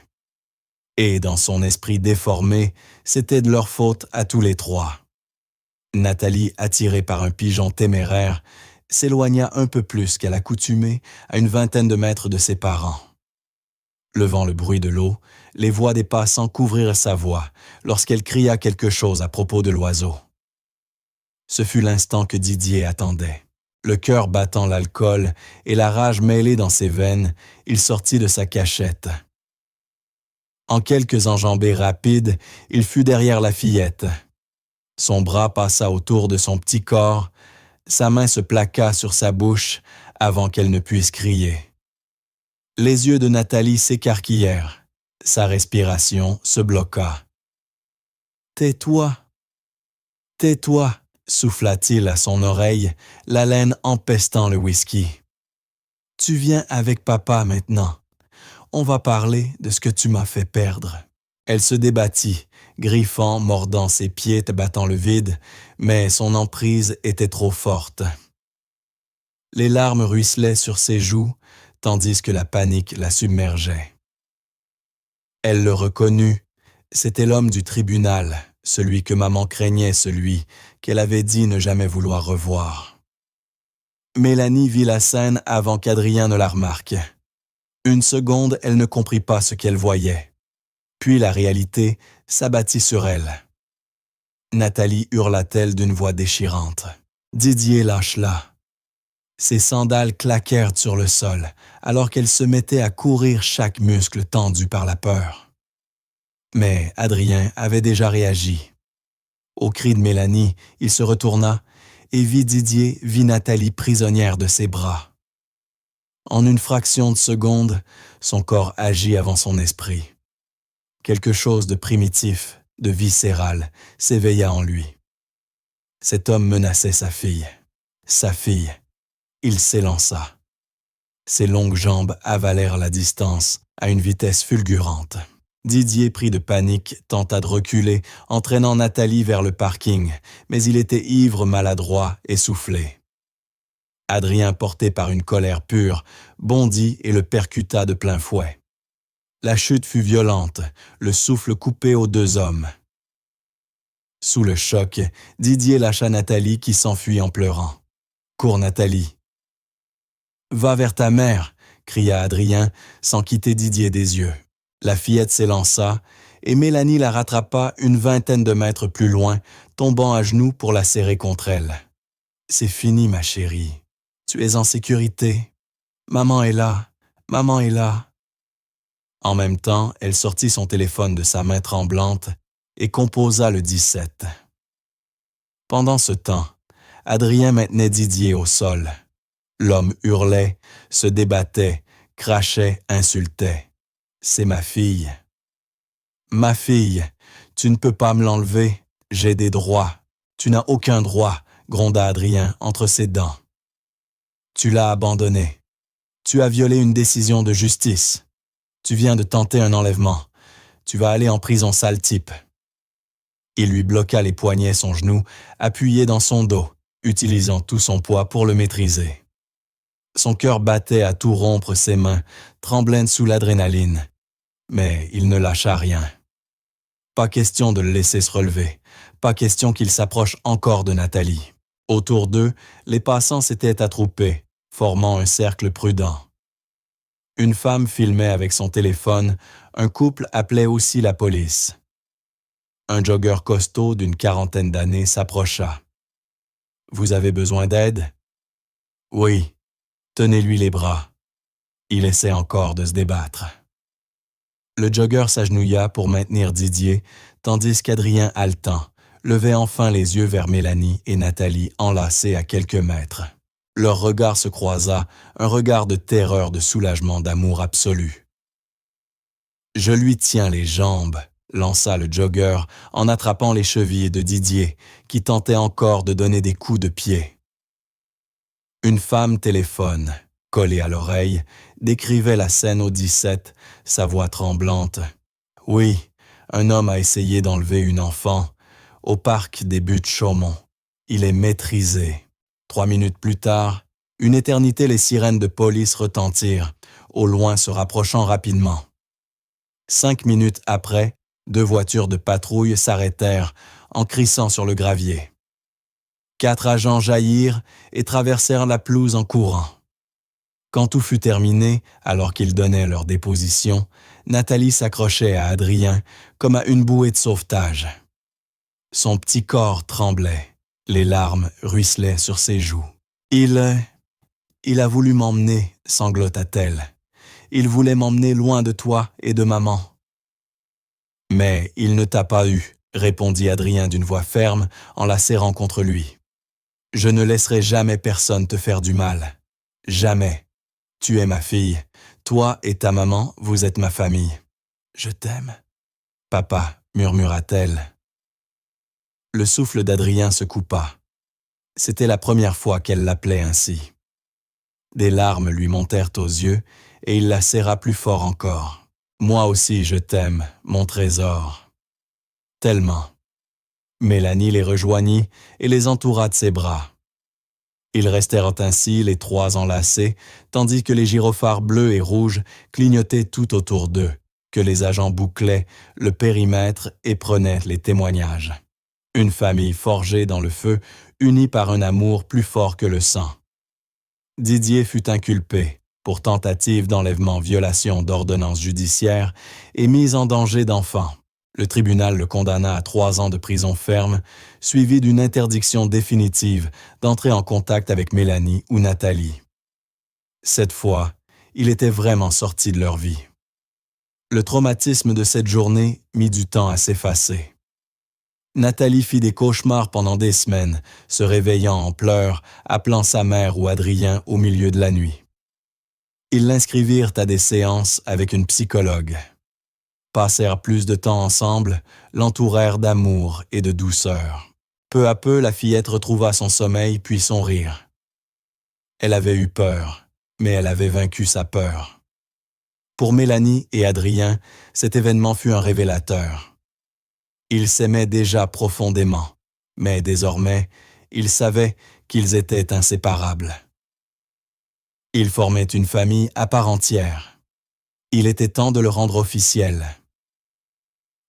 Speaker 1: Et dans son esprit déformé, c'était de leur faute à tous les trois. Nathalie, attirée par un pigeon téméraire, s'éloigna un peu plus qu'à l'accoutumée à une 20aine de mètres de ses parents. Levant le bruit de l'eau, les voix des passants couvrirent sa voix lorsqu'elle cria quelque chose à propos de l'oiseau. Ce fut l'instant que Didier attendait. Le cœur battant l'alcool et la rage mêlée dans ses veines, il sortit de sa cachette. En quelques enjambées rapides, il fut derrière la fillette. Son bras passa autour de son petit corps, sa main se plaqua sur sa bouche avant qu'elle ne puisse crier. Les yeux de Nathalie s'écarquillèrent, sa respiration se bloqua. « Tais-toi, tais-toi » souffla-t-il à son oreille, l'haleine empestant le whisky. « Tu viens avec papa maintenant. On va parler de ce que tu m'as fait perdre. » Elle se débattit, griffant, mordant ses pieds, battant le vide, mais son emprise était trop forte. Les larmes ruisselaient sur ses joues, tandis que la panique la submergeait. Elle le reconnut, c'était l'homme du tribunal, celui que maman craignait, celui qu'elle avait dit ne jamais vouloir revoir. Mélanie vit la scène avant qu'Adrien ne la remarque. Une seconde, elle ne comprit pas ce qu'elle voyait. Puis la réalité s'abattit sur elle. Nathalie hurla-t-elle d'une voix déchirante. Didier lâche-la. Ses sandales claquèrent sur le sol, alors qu'elle se mettait à courir, chaque muscle tendu par la peur. Mais Adrien avait déjà réagi. Au cri de Mélanie, il se retourna et vit Nathalie prisonnière de ses bras. En une fraction de seconde, son corps agit avant son esprit. Quelque chose de primitif, de viscéral, s'éveilla en lui. Cet homme menaçait sa fille. Sa fille. Il s'élança. Ses longues jambes avalèrent la distance à une vitesse fulgurante. Didier, pris de panique, tenta de reculer, entraînant Nathalie vers le parking, mais il était ivre, maladroit, essoufflé. Adrien, porté par une colère pure, bondit et le percuta de plein fouet. La chute fut violente, le souffle coupé aux deux hommes. Sous le choc, Didier lâcha Nathalie qui s'enfuit en pleurant. « Cours, Nathalie !»« Va vers ta mère !» cria Adrien, sans quitter Didier des yeux. La fillette s'élança, et Mélanie la rattrapa une 20aine de mètres plus loin, tombant à genoux pour la serrer contre elle. « C'est fini, ma chérie. Tu es en sécurité. Maman est là. Maman est là. » En même temps, elle sortit son téléphone de sa main tremblante et composa le 17. Pendant ce temps, Adrien maintenait Didier au sol. L'homme hurlait, se débattait, crachait, insultait. « C'est ma fille. »« Ma fille, tu ne peux pas me l'enlever, j'ai des droits. »« Tu n'as aucun droit, » gronda Adrien entre ses dents. « Tu l'as abandonnée. Tu as violé une décision de justice. Tu viens de tenter un enlèvement. Tu vas aller en prison, sale type. » Il lui bloqua les poignets son genou, appuyé dans son dos, utilisant tout son poids pour le maîtriser. Son cœur battait à tout rompre, ses mains, tremblaient sous l'adrénaline. Mais il ne lâcha rien. Pas question de le laisser se relever, pas question qu'il s'approche encore de Nathalie. Autour d'eux, les passants s'étaient attroupés, formant un cercle prudent. Une femme filmait avec son téléphone, un couple appelait aussi la police. Un jogger costaud d'une quarantaine d'années s'approcha. « Vous avez besoin d'aide? »« Oui. Tenez-lui les bras. » Il essaie encore de se débattre. Le jogger s'agenouilla pour maintenir Didier, tandis qu'Adrien, haletant, levait enfin les yeux vers Mélanie et Nathalie enlacées à quelques mètres. Leur regard se croisa, un regard de terreur, de soulagement, d'amour absolu. « Je lui tiens les jambes », lança le jogger en attrapant les chevilles de Didier, qui tentait encore de donner des coups de pied. Une femme téléphone, collée à l'oreille, décrivait la scène au 17, sa voix tremblante. « Oui, un homme a essayé d'enlever une enfant au parc des Buttes-Chaumont. Il est maîtrisé. » 3 minutes plus tard, une éternité, les sirènes de police retentirent, au loin se rapprochant rapidement. 5 minutes après, 2 voitures de patrouille s'arrêtèrent en crissant sur le gravier. 4 agents jaillirent et traversèrent la pelouse en courant. Quand tout fut terminé, alors qu'ils donnaient leur déposition, Nathalie s'accrochait à Adrien comme à une bouée de sauvetage. Son petit corps tremblait, les larmes ruisselaient sur ses joues. « Il a voulu m'emmener, » sanglota-t-elle. « Il voulait m'emmener loin de toi et de maman. » « Mais il ne t'a pas eu, » répondit Adrien d'une voix ferme en la serrant contre lui. « Je ne laisserai jamais personne te faire du mal. Jamais. Tu es ma fille. Toi et ta maman, vous êtes ma famille. Je t'aime. »« Papa, » murmura-t-elle. Le souffle d'Adrien se coupa. C'était la première fois qu'elle l'appelait ainsi. Des larmes lui montèrent aux yeux et il la serra plus fort encore. « Moi aussi je t'aime, mon trésor. » Tellement. Mélanie les rejoignit et les entoura de ses bras. Ils restèrent ainsi, les 3 enlacés, tandis que les gyrophares bleus et rouges clignotaient tout autour d'eux, que les agents bouclaient le périmètre et prenaient les témoignages. Une famille forgée dans le feu, unie par un amour plus fort que le sang. Didier fut inculpé pour tentative d'enlèvement, violation d'ordonnance judiciaire et mise en danger d'enfant. Le tribunal le condamna à 3 ans de prison ferme, suivi d'une interdiction définitive d'entrer en contact avec Mélanie ou Nathalie. Cette fois, il était vraiment sorti de leur vie. Le traumatisme de cette journée mit du temps à s'effacer. Nathalie fit des cauchemars pendant des semaines, se réveillant en pleurs, appelant sa mère ou Adrien au milieu de la nuit. Ils l'inscrivirent à des séances avec une psychologue. Passèrent plus de temps ensemble, l'entourèrent d'amour et de douceur. Peu à peu, la fillette retrouva son sommeil puis son rire. Elle avait eu peur, mais elle avait vaincu sa peur. Pour Mélanie et Adrien, cet événement fut un révélateur. Ils s'aimaient déjà profondément, mais désormais, ils savaient qu'ils étaient inséparables. Ils formaient une famille à part entière. Il était temps de le rendre officiel.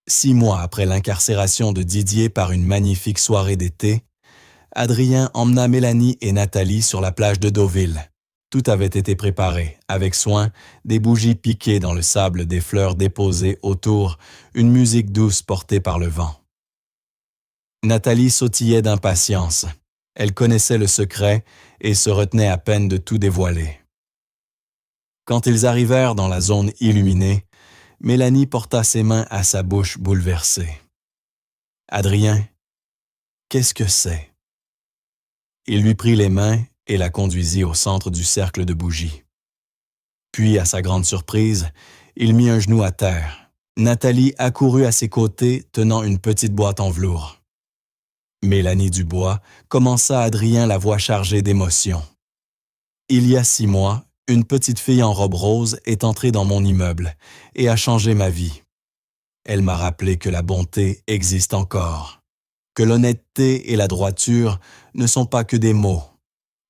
Speaker 1: 6 mois après l'incarcération de Didier par une magnifique soirée d'été, Adrien emmena Mélanie et Nathalie sur la plage de Deauville. Tout avait été préparé, avec soin, des bougies piquées dans le sable, des fleurs déposées autour, une musique douce portée par le vent. Nathalie sautillait d'impatience. Elle connaissait le secret et se retenait à peine de tout dévoiler. Quand ils arrivèrent dans la zone illuminée, Mélanie porta ses mains à sa bouche bouleversée. Adrien, qu'est-ce que c'est? Il lui prit les mains et la conduisit au centre du cercle de bougies. Puis, à sa grande surprise, il mit un genou à terre. Nathalie accourut à ses côtés, tenant une petite boîte en velours. Mélanie Dubois commença à Adrien la voix chargée d'émotion. Il y a 6 mois, une petite fille en robe rose est entrée dans mon immeuble et a changé ma vie. Elle m'a rappelé que la bonté existe encore, que l'honnêteté et la droiture ne sont pas que des mots.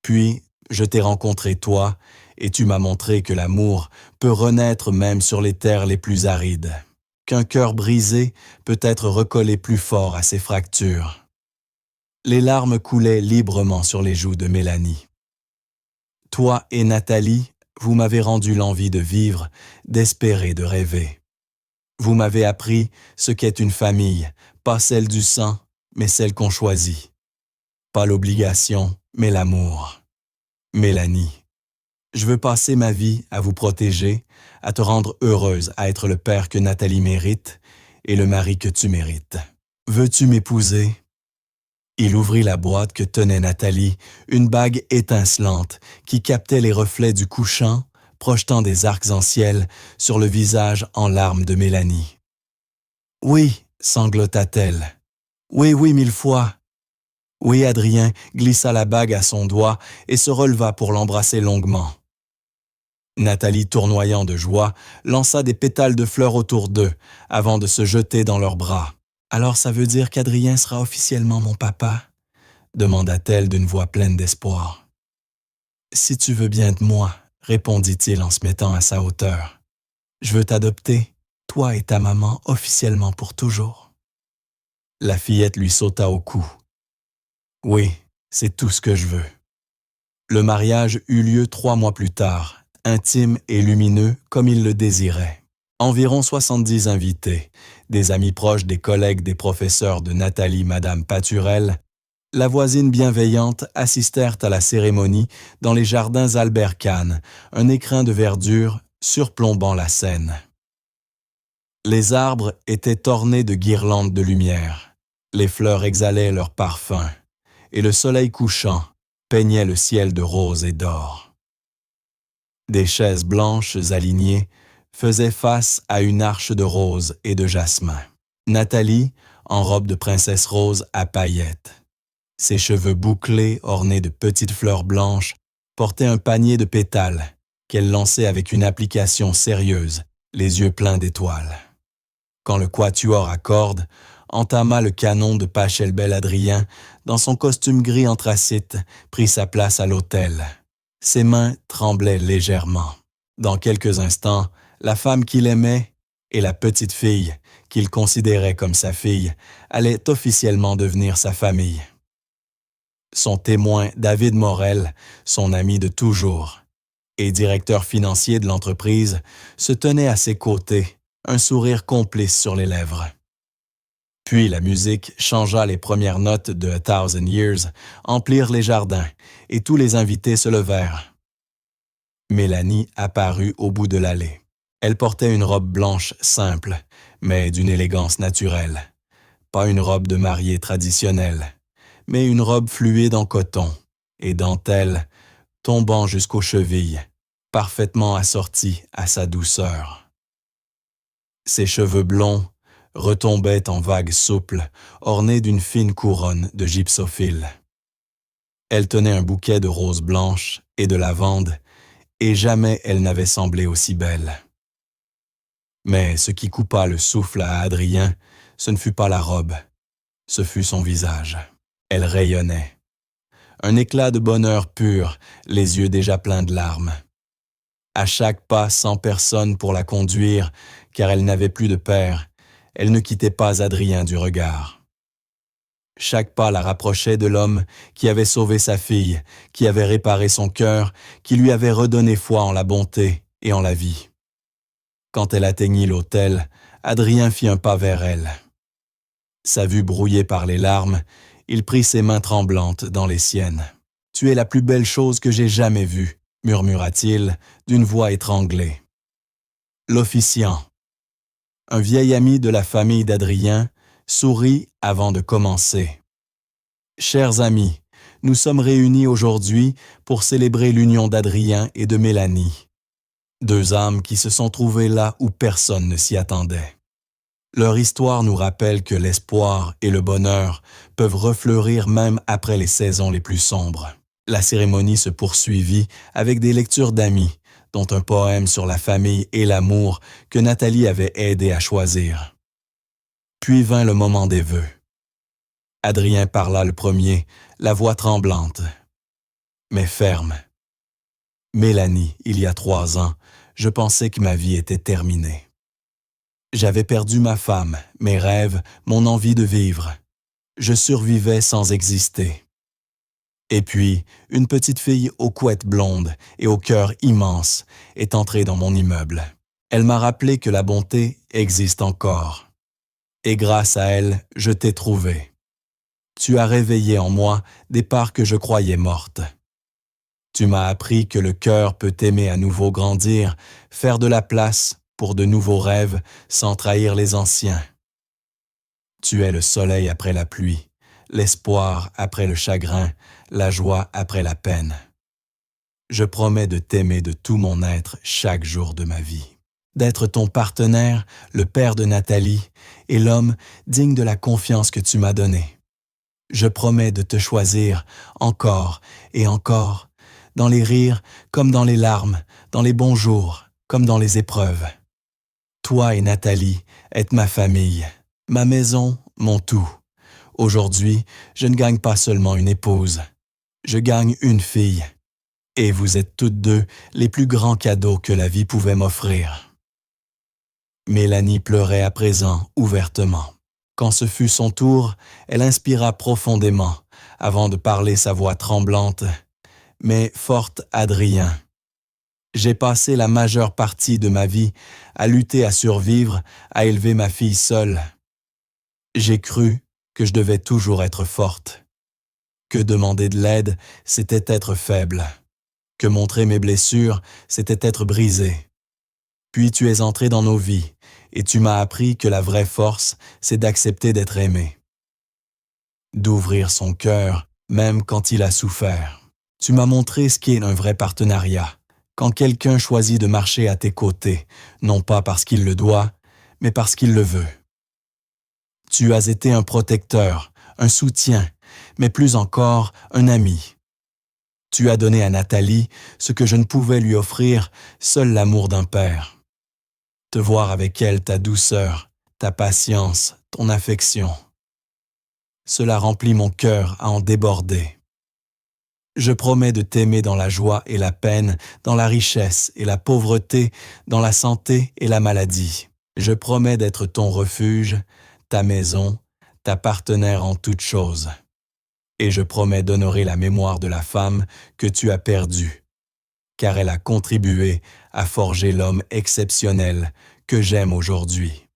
Speaker 1: Puis, je t'ai rencontré toi, et tu m'as montré que l'amour peut renaître même sur les terres les plus arides, qu'un cœur brisé peut être recollé plus fort à ses fractures. Les larmes coulaient librement sur les joues de Mélanie. Toi et Nathalie, vous m'avez rendu l'envie de vivre, d'espérer, de rêver. Vous m'avez appris ce qu'est une famille, pas celle du sang, mais celle qu'on choisit. Pas l'obligation, mais l'amour. Mélanie, je veux passer ma vie à vous protéger, à te rendre heureuse, à être le père que Nathalie mérite et le mari que tu mérites. Veux-tu m'épouser? Il ouvrit la boîte que tenait Nathalie, une bague étincelante qui captait les reflets du couchant, projetant des arcs-en-ciel sur le visage en larmes de Mélanie. « Oui, sanglota-t-elle. Oui, oui, 1000 fois. » Oui, Adrien glissa la bague à son doigt et se releva pour l'embrasser longuement. Nathalie, tournoyant de joie, lança des pétales de fleurs autour d'eux avant de se jeter dans leurs bras. « Alors ça veut dire qu'Adrien sera officiellement mon papa ?» demanda-t-elle d'une voix pleine d'espoir. « Si tu veux bien de moi, » répondit-il en se mettant à sa hauteur. « Je veux t'adopter, toi et ta maman, officiellement pour toujours. » La fillette lui sauta au cou. « Oui, c'est tout ce que je veux. » Le mariage eut lieu 3 mois plus tard, intime et lumineux comme il le désirait. Environ 70 invités, des amis proches des collègues des professeurs de Nathalie, Madame Paturel, la voisine bienveillante assistèrent à la cérémonie dans les jardins Albert Kahn, un écrin de verdure surplombant la Seine. Les arbres étaient ornés de guirlandes de lumière, les fleurs exhalaient leur parfum, et le soleil couchant peignait le ciel de rose et d'or. Des chaises blanches alignées faisaient face à une arche de roses et de jasmin. Nathalie, en robe de princesse rose à paillettes. Ses cheveux bouclés, ornés de petites fleurs blanches, portaient un panier de pétales qu'elle lançait avec une application sérieuse, les yeux pleins d'étoiles. Quand le quatuor à cordes entama le canon de Pachelbel Adrien, dans son costume gris anthracite, prit sa place à l'autel. Ses mains tremblaient légèrement. Dans quelques instants, la femme qu'il aimait et la petite fille qu'il considérait comme sa fille allaient officiellement devenir sa famille. Son témoin David Morel, son ami de toujours, et directeur financier de l'entreprise, se tenait à ses côtés, un sourire complice sur les lèvres. Puis la musique changea, les premières notes de A Thousand Years emplirent les jardins, et tous les invités se levèrent. Mélanie apparut au bout de l'allée. Elle portait une robe blanche simple, mais d'une élégance naturelle. Pas une robe de mariée traditionnelle, mais une robe fluide en coton et dentelle, tombant jusqu'aux chevilles, parfaitement assortie à sa douceur. Ses cheveux blonds retombaient en vagues souples, ornées d'une fine couronne de gypsophile. Elle tenait un bouquet de roses blanches et de lavande, et jamais elle n'avait semblé aussi belle. Mais ce qui coupa le souffle à Adrien, ce ne fut pas la robe, ce fut son visage. Elle rayonnait. Un éclat de bonheur pur, les yeux déjà pleins de larmes. À chaque pas, sans personne pour la conduire, car elle n'avait plus de père, elle ne quittait pas Adrien du regard. Chaque pas la rapprochait de l'homme qui avait sauvé sa fille, qui avait réparé son cœur, qui lui avait redonné foi en la bonté et en la vie. Quand elle atteignit l'autel, Adrien fit un pas vers elle. Sa vue brouillée par les larmes, il prit ses mains tremblantes dans les siennes. « Tu es la plus belle chose que j'ai jamais vue », murmura-t-il d'une voix étranglée. L'officiant, un vieil ami de la famille d'Adrien, sourit avant de commencer. Chers amis, nous sommes réunis aujourd'hui pour célébrer l'union d'Adrien et de Mélanie. Deux âmes qui se sont trouvées là où personne ne s'y attendait. Leur histoire nous rappelle que l'espoir et le bonheur peuvent refleurir même après les saisons les plus sombres. La cérémonie se poursuivit avec des lectures d'amis, dont un poème sur la famille et l'amour que Nathalie avait aidé à choisir. Puis vint le moment des vœux. Adrien parla le premier, la voix tremblante, mais ferme. Mélanie, il y a 3 ans, je pensais que ma vie était terminée. J'avais perdu ma femme, mes rêves, mon envie de vivre. Je survivais sans exister. Et puis, une petite fille aux couettes blondes et au cœur immense est entrée dans mon immeuble. Elle m'a rappelé que la bonté existe encore. Et grâce à elle, je t'ai trouvé. Tu as réveillé en moi des parts que je croyais mortes. Tu m'as appris que le cœur peut aimer à nouveau grandir, faire de la place pour de nouveaux rêves sans trahir les anciens. Tu es le soleil après la pluie, l'espoir après le chagrin, la joie après la peine. Je promets de t'aimer de tout mon être chaque jour de ma vie, d'être ton partenaire, le père de Nathalie, et l'homme digne de la confiance que tu m'as donnée. Je promets de te choisir encore et encore, dans les rires comme dans les larmes, dans les bons jours comme dans les épreuves. Toi et Nathalie êtes ma famille, ma maison, mon tout. Aujourd'hui, je ne gagne pas seulement une épouse, je gagne une fille. Et vous êtes toutes deux les plus grands cadeaux que la vie pouvait m'offrir. Mélanie pleurait à présent ouvertement. Quand ce fut son tour, elle inspira profondément, avant de parler sa voix tremblante, mais forte Adrien. J'ai passé la majeure partie de ma vie à lutter à survivre, à élever ma fille seule. J'ai cru que je devais toujours être forte, que demander de l'aide, c'était être faible, que montrer mes blessures, c'était être brisé. Puis tu es entré dans nos vies, et tu m'as appris que la vraie force, c'est d'accepter d'être aimé. D'ouvrir son cœur, même quand il a souffert. Tu m'as montré ce qu'est un vrai partenariat, quand quelqu'un choisit de marcher à tes côtés, non pas parce qu'il le doit, mais parce qu'il le veut. Tu as été un protecteur, un soutien, mais plus encore, un ami. Tu as donné à Nathalie ce que je ne pouvais lui offrir, seul l'amour d'un père. Te voir avec elle ta douceur, ta patience, ton affection. Cela remplit mon cœur à en déborder. Je promets de t'aimer dans la joie et la peine, dans la richesse et la pauvreté, dans la santé et la maladie. Je promets d'être ton refuge, ta maison, ta partenaire en toutes choses. Et je promets d'honorer la mémoire de la femme que tu as perdue, car elle a contribué à forger l'homme exceptionnel que j'aime aujourd'hui.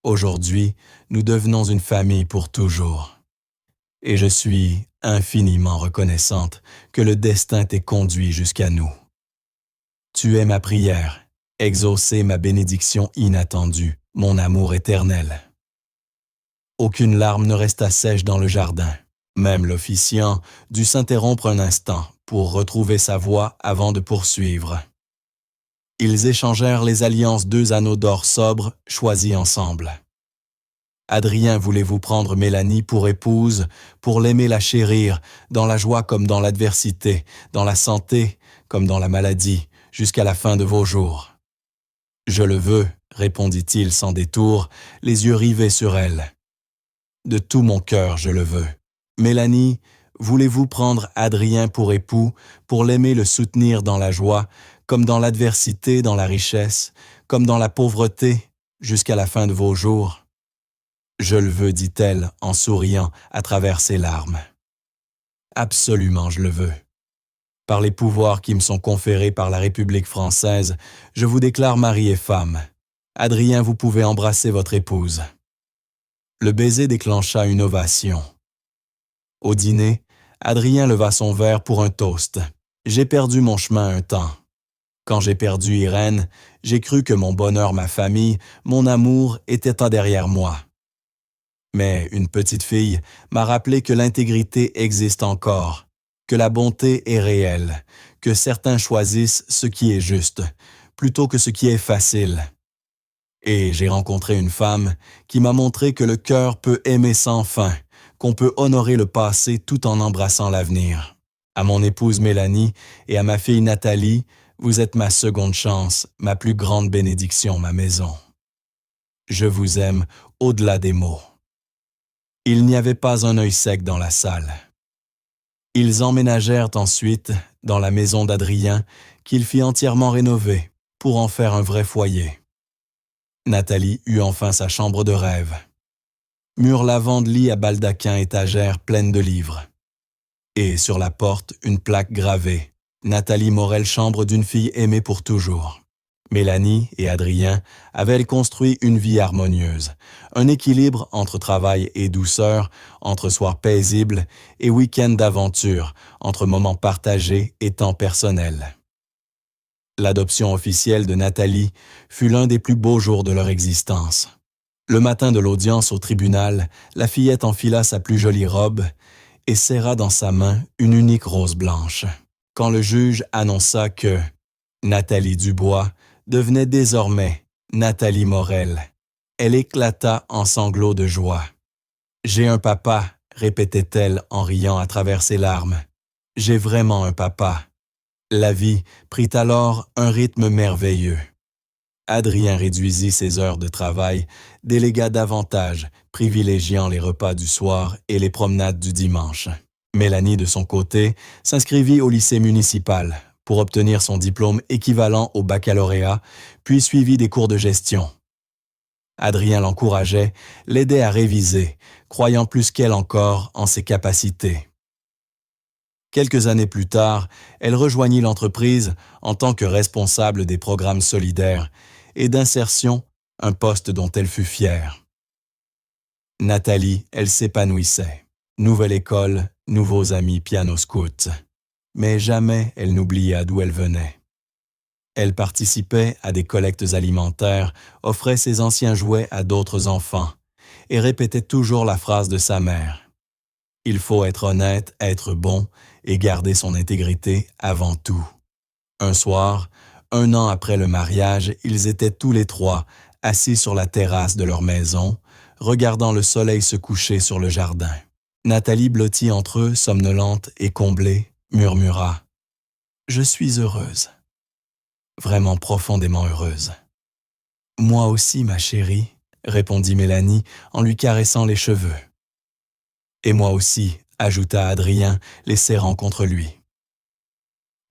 Speaker 1: Aujourd'hui, nous devenons une famille pour toujours. Et je suis infiniment reconnaissante que le destin t'ait conduit jusqu'à nous. Tu es ma prière, exaucé ma bénédiction inattendue, mon amour éternel. Aucune larme ne resta sèche dans le jardin. Même l'officiant dut s'interrompre un instant pour retrouver sa voix avant de poursuivre. Ils échangèrent les alliances 2 anneaux d'or sobres choisis ensemble. Adrien voulez-vous prendre Mélanie pour épouse, pour l'aimer la chérir, dans la joie comme dans l'adversité, dans la santé comme dans la maladie, jusqu'à la fin de vos jours. Je le veux, répondit-il sans détour, les yeux rivés sur elle. De tout mon cœur, je le veux. Mélanie, voulez-vous prendre Adrien pour époux, pour l'aimer, le soutenir dans la joie, comme dans l'adversité, dans la richesse, comme dans la pauvreté, jusqu'à la fin de vos jours? Je le veux, dit-elle en souriant à travers ses larmes. Absolument, je le veux. Par les pouvoirs qui me sont conférés par la République française, je vous déclare mari et femme. Adrien, vous pouvez embrasser votre épouse. Le baiser déclencha une ovation. Au dîner, Adrien leva son verre pour un toast. J'ai perdu mon chemin un temps. Quand j'ai perdu Irène, j'ai cru que mon bonheur, ma famille, mon amour étaient derrière moi. Mais une petite fille m'a rappelé que l'intégrité existe encore, que la bonté est réelle, que certains choisissent ce qui est juste, plutôt que ce qui est facile. Et j'ai rencontré une femme qui m'a montré que le cœur peut aimer sans fin, qu'on peut honorer le passé tout en embrassant l'avenir. À mon épouse Mélanie et à ma fille Nathalie, vous êtes ma seconde chance, ma plus grande bénédiction, ma maison. Je vous aime au-delà des mots. Il n'y avait pas un œil sec dans la salle. Ils emménagèrent ensuite dans la maison d'Adrien, qu'il fit entièrement rénover pour en faire un vrai foyer. Nathalie eut enfin sa chambre de rêve. Mur lavande-lit à baldaquin étagère pleine de livres. Et sur la porte, une plaque gravée. Nathalie Morel, chambre d'une fille aimée pour toujours. Mélanie et Adrien avaient construit une vie harmonieuse, un équilibre entre travail et douceur, entre soirs paisibles et week-ends d'aventure, entre moments partagés et temps personnels. L'adoption officielle de Nathalie fut l'un des plus beaux jours de leur existence. Le matin de l'audience au tribunal, la fillette enfila sa plus jolie robe et serra dans sa main une unique rose blanche. Quand le juge annonça que Nathalie Dubois devenait désormais Nathalie Morel, elle éclata en sanglots de joie. « J'ai un papa », répétait-elle en riant à travers ses larmes. « J'ai vraiment un papa. » La vie prit alors un rythme merveilleux. Adrien réduisit ses heures de travail, délégua davantage, privilégiant les repas du soir et les promenades du dimanche. Mélanie, de son côté, s'inscrivit au lycée municipal pour obtenir son diplôme équivalent au baccalauréat, puis suivit des cours de gestion. Adrien l'encourageait, l'aidait à réviser, croyant plus qu'elle encore en ses capacités. Quelques années plus tard, elle rejoignit l'entreprise en tant que responsable des programmes solidaires et d'insertion, un poste dont elle fut fière. Nathalie, elle s'épanouissait. Nouvelle école, nouveaux amis piano scout. Mais jamais elle n'oublia d'où elle venait. Elle participait à des collectes alimentaires, offrait ses anciens jouets à d'autres enfants et répétait toujours la phrase de sa mère. Il faut être honnête, être bon et garder son intégrité avant tout. Un soir, 1 an après le mariage, ils étaient tous les trois assis sur la terrasse de leur maison, regardant le soleil se coucher sur le jardin. Nathalie, blottie entre eux, somnolente et comblée, murmura « Je suis heureuse, vraiment profondément heureuse. »« Moi aussi, ma chérie, » répondit Mélanie en lui caressant les cheveux. « Et moi aussi, » ajouta Adrien, les serrant contre lui.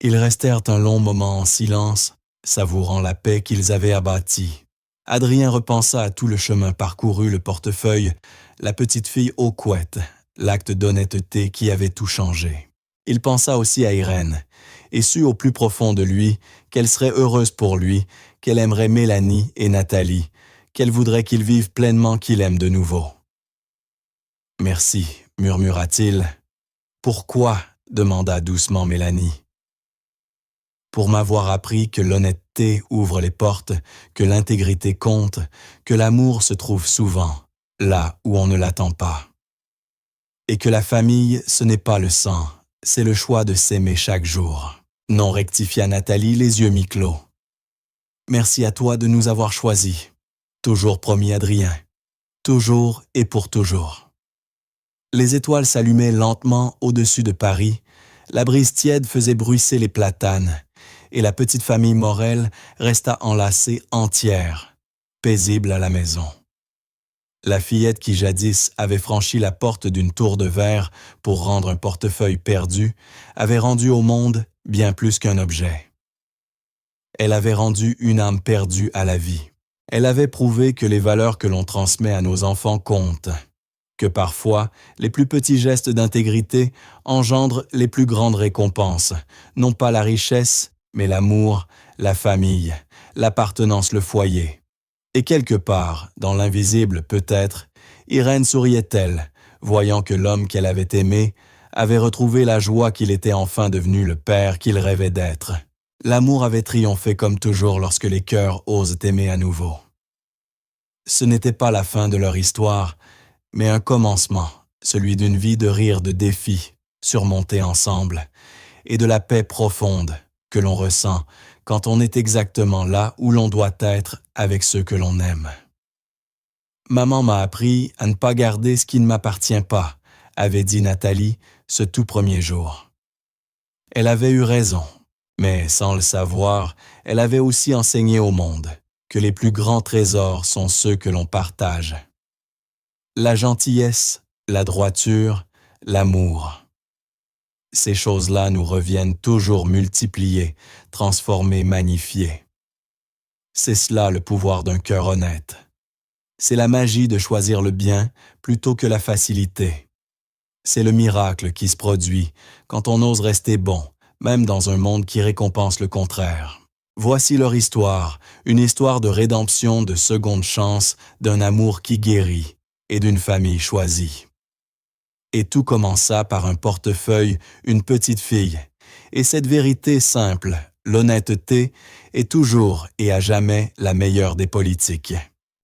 Speaker 1: Ils restèrent un long moment en silence, savourant la paix qu'ils avaient abattie. Adrien repensa à tout le chemin parcouru, le portefeuille, la petite fille aux couettes, l'acte d'honnêteté qui avait tout changé. Il pensa aussi à Irène, et sut au plus profond de lui qu'elle serait heureuse pour lui, qu'elle aimerait Mélanie et Nathalie, qu'elle voudrait qu'il vive pleinement qu'il aime de nouveau. « Merci », murmura-t-il. « Pourquoi ?» demanda doucement Mélanie. « Pour m'avoir appris que l'honnêteté ouvre les portes, que l'intégrité compte, que l'amour se trouve souvent, là où on ne l'attend pas. Et que la famille, ce n'est pas le sang, c'est le choix de s'aimer chaque jour. » Non, rectifia Nathalie, les yeux mi-clos. « Merci à toi de nous avoir choisis. » Toujours promis Adrien. Toujours et pour toujours. Les étoiles s'allumaient lentement au-dessus de Paris, la brise tiède faisait bruisser les platanes, et la petite famille Morel resta enlacée entière, paisible à la maison. La fillette qui jadis avait franchi la porte d'une tour de verre pour rendre un portefeuille perdu, avait rendu au monde bien plus qu'un objet. Elle avait rendu une âme perdue à la vie. Elle avait prouvé que les valeurs que l'on transmet à nos enfants comptent, que parfois les plus petits gestes d'intégrité engendrent les plus grandes récompenses, non pas la richesse, mais l'amour, la famille, l'appartenance, le foyer. Et quelque part, dans l'invisible peut-être, Irène souriait-elle, voyant que l'homme qu'elle avait aimé avait retrouvé la joie qu'il était enfin devenu le père qu'il rêvait d'être. L'amour avait triomphé comme toujours lorsque les cœurs osent aimer à nouveau. Ce n'était pas la fin de leur histoire, mais un commencement, celui d'une vie de rire de défis, surmontés ensemble, et de la paix profonde que l'on ressent quand on est exactement là où l'on doit être avec ceux que l'on aime. Maman m'a appris à ne pas garder ce qui ne m'appartient pas, avait dit Nathalie ce tout premier jour. Elle avait eu raison, mais sans le savoir, elle avait aussi enseigné au monde que les plus grands trésors sont ceux que l'on partage. La gentillesse, la droiture, l'amour. Ces choses-là nous reviennent toujours multipliées, transformées, magnifiées. C'est cela le pouvoir d'un cœur honnête. C'est la magie de choisir le bien plutôt que la facilité. C'est le miracle qui se produit quand on ose rester bon, même dans un monde qui récompense le contraire. Voici leur histoire, une histoire de rédemption, de seconde chance, d'un amour qui guérit et d'une famille choisie. Et tout commença par un portefeuille, une petite fille. Et cette vérité simple, l'honnêteté, est toujours et à jamais la meilleure des politiques.